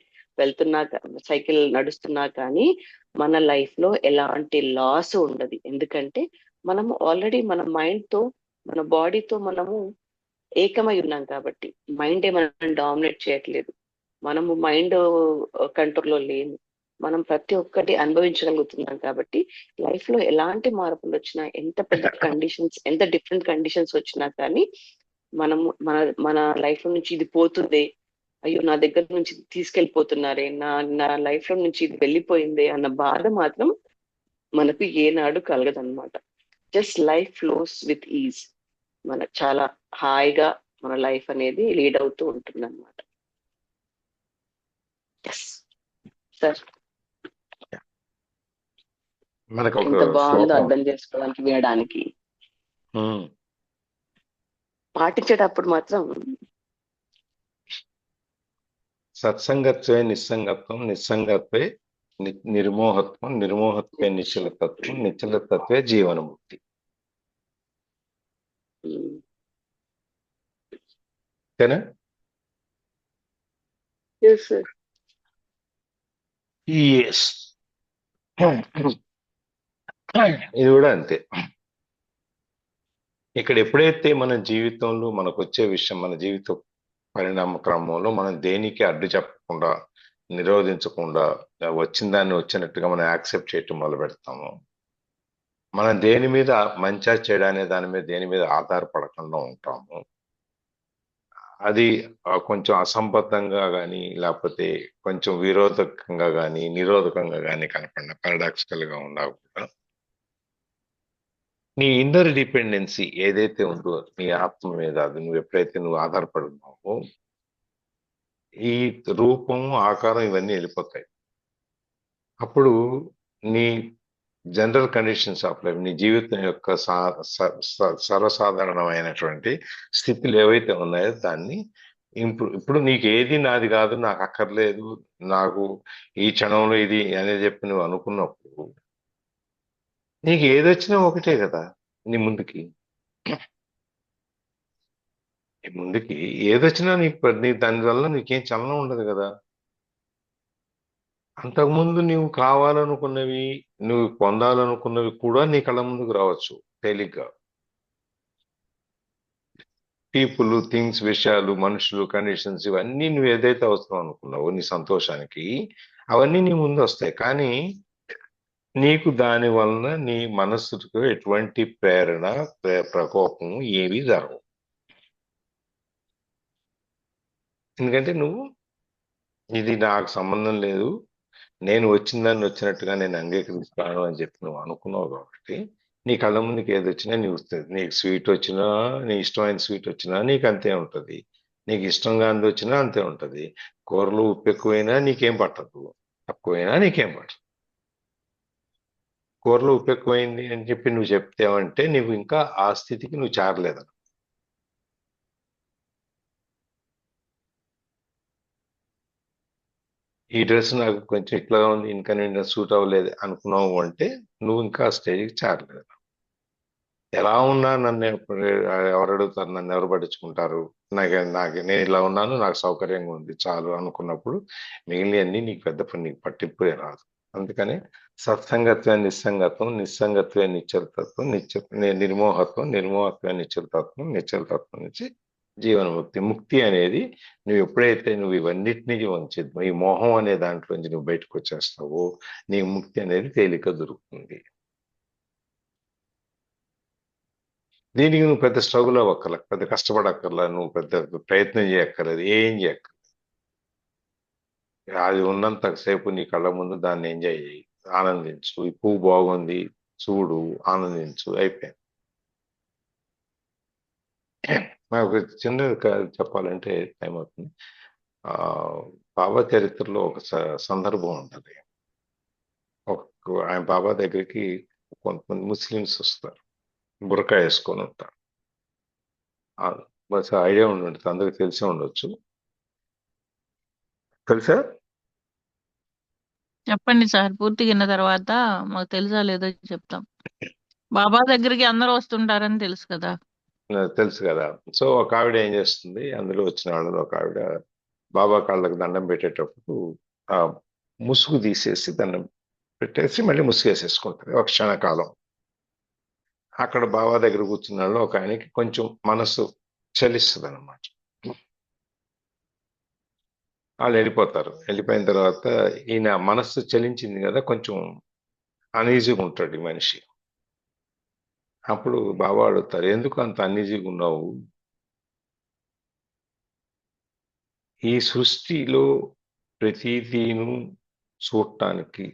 నడుస్తున్నా కానీ, మన లైఫ్ లో ఎలాంటి లాస్ ఉండదు. ఎందుకంటే మనము ఆల్రెడీ మన మైండ్ తో, మన బాడీతో మనము ఏకమై ఉన్నాం కాబట్టి, మైండ్ మనం డామినేట్ చేయట్లేదు, మనము మైండ్ కంట్రోల్లో లేము, మనం ప్రతి ఒక్కటి అనుభవించగలుగుతున్నాం కాబట్టి, లైఫ్ లో ఎలాంటి మార్పులు వచ్చినా, ఎంత పెద్ద కండిషన్స్, ఎంత డిఫరెంట్ కండిషన్స్ వచ్చినా కానీ, మనము మన లైఫ్ నుంచి ఇది పోతుంది, అయ్యో నా దగ్గర నుంచి తీసుకెళ్ళిపోతున్నారే, నా లైఫ్ లో నుంచి ఇది వెళ్ళిపోయిందే అన్న బాధ మాత్రం మనకు ఏనాడు కలగదన్నమాట. Just life flows with ease. చాలా హాయిగా మన లైఫ్ అనేది లీడ్ అవుతూ ఉంటుంది అనమాట. సార్ మనకు ఒక ఎంత బాగుందో శ్లోకం. అర్థం చేసుకోవడానికి, వినడానికి, పాటించేటప్పుడు మాత్రం సత్సంగత్వే నిస్సంగత్వం, నిస్సంగత్వే నిర్మోహత్వం, నిర్మోహత్వే నిశ్చలతత్వం, నిశ్చలతత్వే జీవనముక్తి. ఓకేనా? Yes, sir. ఎస్. ఇది కూడా అంతే. ఇక్కడ ఎప్పుడైతే మన జీవితంలో మనకు వచ్చే విషయం, మన జీవిత పరిణామ క్రమంలో మనం దేనికి అడ్డు చెప్పకుండా, నిరోధించకుండా, వచ్చిన దాన్ని వచ్చినట్టుగా మనం యాక్సెప్ట్ చేయటం మొదలు పెడతాము. మనం దేని మీద మంచా చెడు అనే దాని మీద దేని మీద ఆధారపడకుండా ఉంటాము. అది కొంచెం అసంబద్ధంగా కానీ, లేకపోతే కొంచెం విరోధకంగా కానీ, నిరోధకంగా కానీ కనపడిన పారాడాక్సికల్ గా ఉన్నా కూడా నీ ఇన్నర్ డిపెండెన్సీ ఏదైతే ఉందో నీ ఆత్మ మీద, అది నువ్వు ఎప్పుడైతే నువ్వు ఆధారపడుతున్నావో ఈ రూపం, ఆకారం ఇవన్నీ వెళ్ళిపోతాయి. అప్పుడు నీ జనరల్ కండిషన్స్ ఆఫ్ లైఫ్, నీ జీవితం యొక్క సర్వసాధారణమైనటువంటి స్థితులు ఏవైతే ఉన్నాయో దాన్ని ఇప్పుడు నీకు ఏది నాది కాదు, నాకు అక్కర్లేదు, నాకు ఈ క్షణంలో ఇది అనేది చెప్పి నువ్వు అనుకున్నప్పుడు నీకు ఏదొచ్చినా ఒకటే కదా. నీ ముందుకి ఏదొచ్చినా నీ దానివల్ల నీకేం చలనం ఉండదు కదా. అంతకుముందు నువ్వు కావాలనుకున్నవి, నువ్వు పొందాలనుకున్నవి కూడా నీ కళ్ళ ముందుకు రావచ్చు తేలిగ్గా. పీపుల్, థింగ్స్, విషయాలు, మనుషులు, కండిషన్స్ ఇవన్నీ నువ్వు ఏదైతే అవసరం అనుకున్నావో నీ సంతోషానికి అవన్నీ నీ ముందు వస్తాయి. కానీ నీకు దాని వలన నీ మనస్సుకు ఎటువంటి ప్రేరణ, ప్రకోపం ఏవి జరగవు. ఎందుకంటే నువ్వు ఇది నాకు సంబంధం లేదు, నేను వచ్చిందాన్ని వచ్చినట్టుగా నేను అంగీకరిస్తాను అని చెప్పి నువ్వు అనుకున్నావు కాబట్టి నీ కళ్ళ ముందుకు ఏది వచ్చినా నీకు స్వీట్ వచ్చినా, నీ ఇష్టమైన స్వీట్ వచ్చినా నీకు అంతే ఉంటుంది, నీకు ఇష్టంగా అంది వచ్చినా అంతే ఉంటుంది. కూరలు ఉప్పు ఎక్కువైనా నీకేం పట్టదు, తక్కువైనా నీకేం పట్టదు. కూరలో ఉప్పు ఎక్కువైంది అని చెప్పి నువ్వు చెప్తావంటే నువ్వు ఇంకా ఆ స్థితికి నువ్వు చేరలేదు. ఈ డ్రెస్ నాకు కొంచెం ఇట్లా ఉంది, ఇన్కన్వీనియన్స్ సూట్ అవ్వలేదు అనుకున్నావు అంటే నువ్వు ఇంకా స్టేజ్కి చేరలేదు. ఎలా ఉన్నా నన్ను ఎవరు అడుగుతారు, నన్ను ఎవరు పట్టించుకుంటారు, నేను ఇలా ఉన్నాను, నాకు సౌకర్యంగా ఉంది చాలు అనుకున్నప్పుడు మిగిలినవన్నీ నీకు పెద్ద నీకు పట్టింపు రాదు. అందుకని సత్సంగత్వే నిస్సంగత్వం, నిస్సంగత్వే నిశ్చలతత్వం, నిర్మోహత్వం, నిర్మోహత్వే నిశ్చలతత్వం, నిశ్చలతత్వం నుంచి జీవన్ముక్తి. ముక్తి అనేది నువ్వు ఎప్పుడైతే నువ్వు ఇవన్నిటినీ ఉంచి ఈ మోహం అనే దాంట్లోంచి నువ్వు బయటకు వచ్చేస్తావో నీ ముక్తి అనేది తేలిక దొరుకుతుంది. దీనికి నువ్వు పెద్ద స్ట్రగుల్ అవ్వక్కర్ల, పెద్ద కష్టపడక్కర్లా, నువ్వు పెద్ద ప్రయత్నం చేయక్కర్లేదు, ఏం చేయక్కర్లేదు. అది ఉన్నంతసేపు నీ కళ్ళ ముందు దాన్ని ఎంజాయ్ చేయి, ఆనందించు. ఈ పువ్వు బాగుంది చూడు, ఆనందించు, అయిపోయింది. నాకు చిన్న చెప్పాలంటే టైం అవుతుంది. బాబా చరిత్రలో ఒక సందర్భం ఉంటుంది. ఆయన బాబా దగ్గరికి కొంతమంది ముస్లిమ్స్ వస్తారు, బురకా వేసుకొని ఉంటారు. బస్ ఐడియా ఉండి ఉంటుంది, అందరికి తెలిసే ఉండొచ్చు. తెలుసా? చెప్పండి సార్, పూర్తిగా విన్న తర్వాత మాకు తెలుసా లేదో చెప్తాం. బాబా దగ్గరికి అందరూ వస్తుంటారని తెలుసు కదా. తెలుసు కదా. సో ఒక ఆవిడ ఏం చేస్తుంది, అందులో వచ్చిన వాళ్ళలో ఒక ఆవిడ బాబా కాళ్ళకి దండం పెట్టేటప్పుడు ఆ ముసుగు తీసేసి దండం పెట్టేసి మళ్ళీ ముసుగు వేసేసుకుంటుంది ఒక క్షణకాలం. అక్కడ బాబా దగ్గర కూర్చున్న వాళ్ళు ఒక ఆయనకి కొంచెం మనసు చలిస్తుంది అన్నమాట. వాళ్ళు వెళ్ళిపోతారు. వెళ్ళిపోయిన తర్వాత ఈయన మనస్సు చలించింది కదా, కొంచెం అనీజీగా ఉంటాడు ఈ మనిషి. అప్పుడు బాబా అడుగుతారు, ఎందుకు అంత అనీజీగా ఉన్నావు? ఈ సృష్టిలో ప్రతిదీను చూడటానికి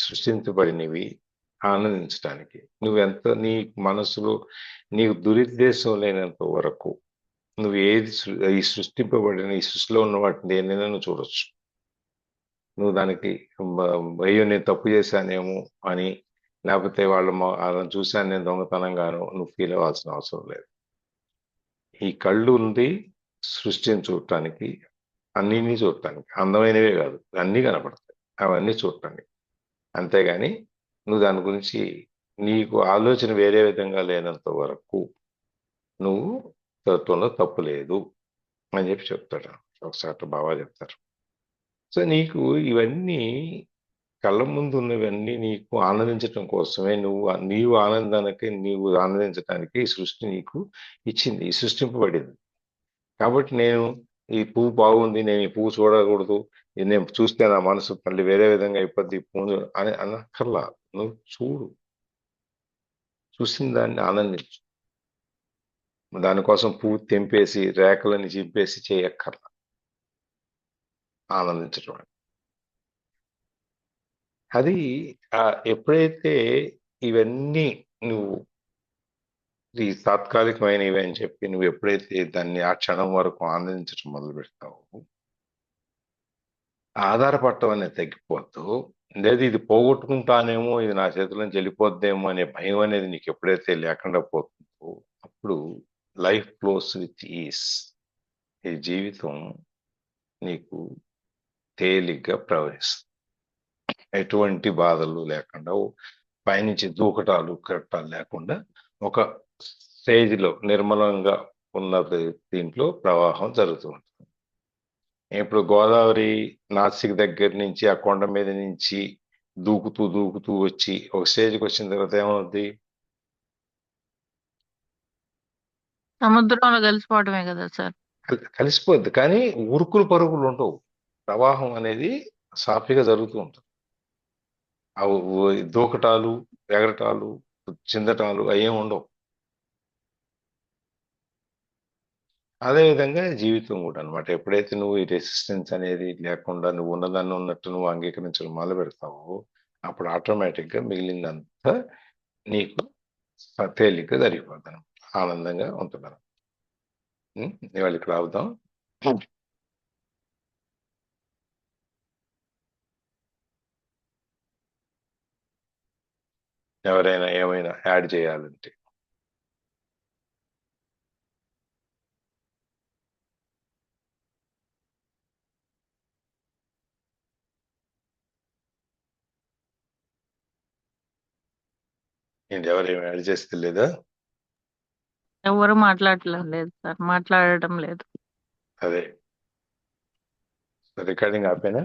సృష్టించబడినవి ఆనందించడానికి, నువ్వెంత నీ మనసులో నీకు దురుద్దేశం లేనంత వరకు నువ్వు ఏది ఈ సృష్టింపబడిన ఈ సృష్టిలో ఉన్న వాటిని ఏదైనా నువ్వు చూడొచ్చు. నువ్వు దానికి అయ్యో నేను తప్పు చేశానేమో అని, లేకపోతే వాళ్ళని చూశాను నేను దొంగతనంగాను నువ్వు ఫీల్ అవ్వాల్సిన అవసరం లేదు. ఈ కళ్ళు ఉంది సృష్టిని చూడటానికి, అన్నిని చూడటానికి, అందమైనవే కాదు అన్నీ కనపడతాయి, అవన్నీ చూడటానికి. అంతేగాని నువ్వు దాని గురించి నీకు ఆలోచన వేరే విధంగా లేనంత వరకు నువ్వు చదువుతున్న తప్పు లేదు అని చెప్పి చెప్తాడు. ఒకసారి బాగా చెప్తారు. సో నీకు ఇవన్నీ కళ్ళ ముందు ఉన్నవన్నీ నీకు ఆనందించటం కోసమే, నీవు ఆనందానికి, నీవు ఆనందించడానికి ఈ సృష్టి నీకు ఇచ్చింది, ఈ సృష్టింపబడింది. కాబట్టి నేను ఈ పువ్వు బాగుంది, నేను ఈ పువ్వు చూడకూడదు, ఇది నేను చూస్తే నా మనసు మళ్ళీ వేరే విధంగా అయిపోద్ది, ఈ పువ్వు అని అనక్కర్లా. నువ్వు చూడు, చూసిన దాన్ని ఆనందించు. దానికోసం పువ్వు తెంపేసి రేఖలని చింపేసి చేయక్కర్లా. ఆనందించడం అది ఎప్పుడైతే ఇవన్నీ నువ్వు ఈ తాత్కాలికమైనవి అని చెప్పి నువ్వు ఎప్పుడైతే దాన్ని ఆ క్షణం వరకు ఆనందించడం మొదలు పెడతావు, ఆధారపడటం అనేది తగ్గిపోద్దు. లేదా ఇది పోగొట్టుకుంటానేమో, ఇది నా చేతిలో నుంచి వెళ్ళిపోద్దేమో అనే భయం అనేది నీకు ఎప్పుడైతే లేకుండా పోతుందో, అప్పుడు లైఫ్ ఫ్లోస్ విత్ ఈస్. ఈ జీవితం నీకు తేలిగ్గా ప్రవహిస్తుంది, ఎటువంటి బాధలు లేకుండా, పైనుంచి దూకటాలు కట్టాలు లేకుండా ఒక స్టేజ్లో నిర్మలంగా ఉన్న దీంట్లో ప్రవాహం జరుగుతూ ఉంటుంది. ఇప్పుడు గోదావరి నాసిక్ దగ్గర నుంచి ఆ కొండ మీద నుంచి దూకుతూ దూకుతూ వచ్చి ఒక స్టేజ్కి వచ్చిన తర్వాత ఏమవుద్ది? సముద్రంలో కలిసిపోవడమే కదా సార్. కలిసిపోద్ది, కానీ ఉరుకులు పరుగులు ఉండవు. ప్రవాహం అనేది సాఫీగా జరుగుతూ ఉంటుంది. ఆ దూకటాలు, ఎగరటాలు, చిందటాలు అవేం ఉండవు. అదేవిధంగా జీవితం కూడా అనమాట. ఎప్పుడైతే నువ్వు ఈ రెసిస్టెన్స్ అనేది లేకుండా నువ్వు ఉన్నదాన్ని ఉన్నట్టు నువ్వు అంగీకరించడం మొదలు పెడతావో, అప్పుడు ఆటోమేటిక్గా మిగిలిందంతా నీకు తేలిగ్గా జరిగిపోతాను, ఆనందంగా ఉంటున్నాను. ఇవాళ ఇక్కడ ఆపుదాం. ఎవరైనా ఏమైనా యాడ్ చేయాలంటే. ఎవరేమి యాడ్ చేస్తే లేదా? ఎవరు మాట్లాడలేదు సార్, మాట్లాడటం లేదు. అదే రికార్డింగ్ ఆపేనా?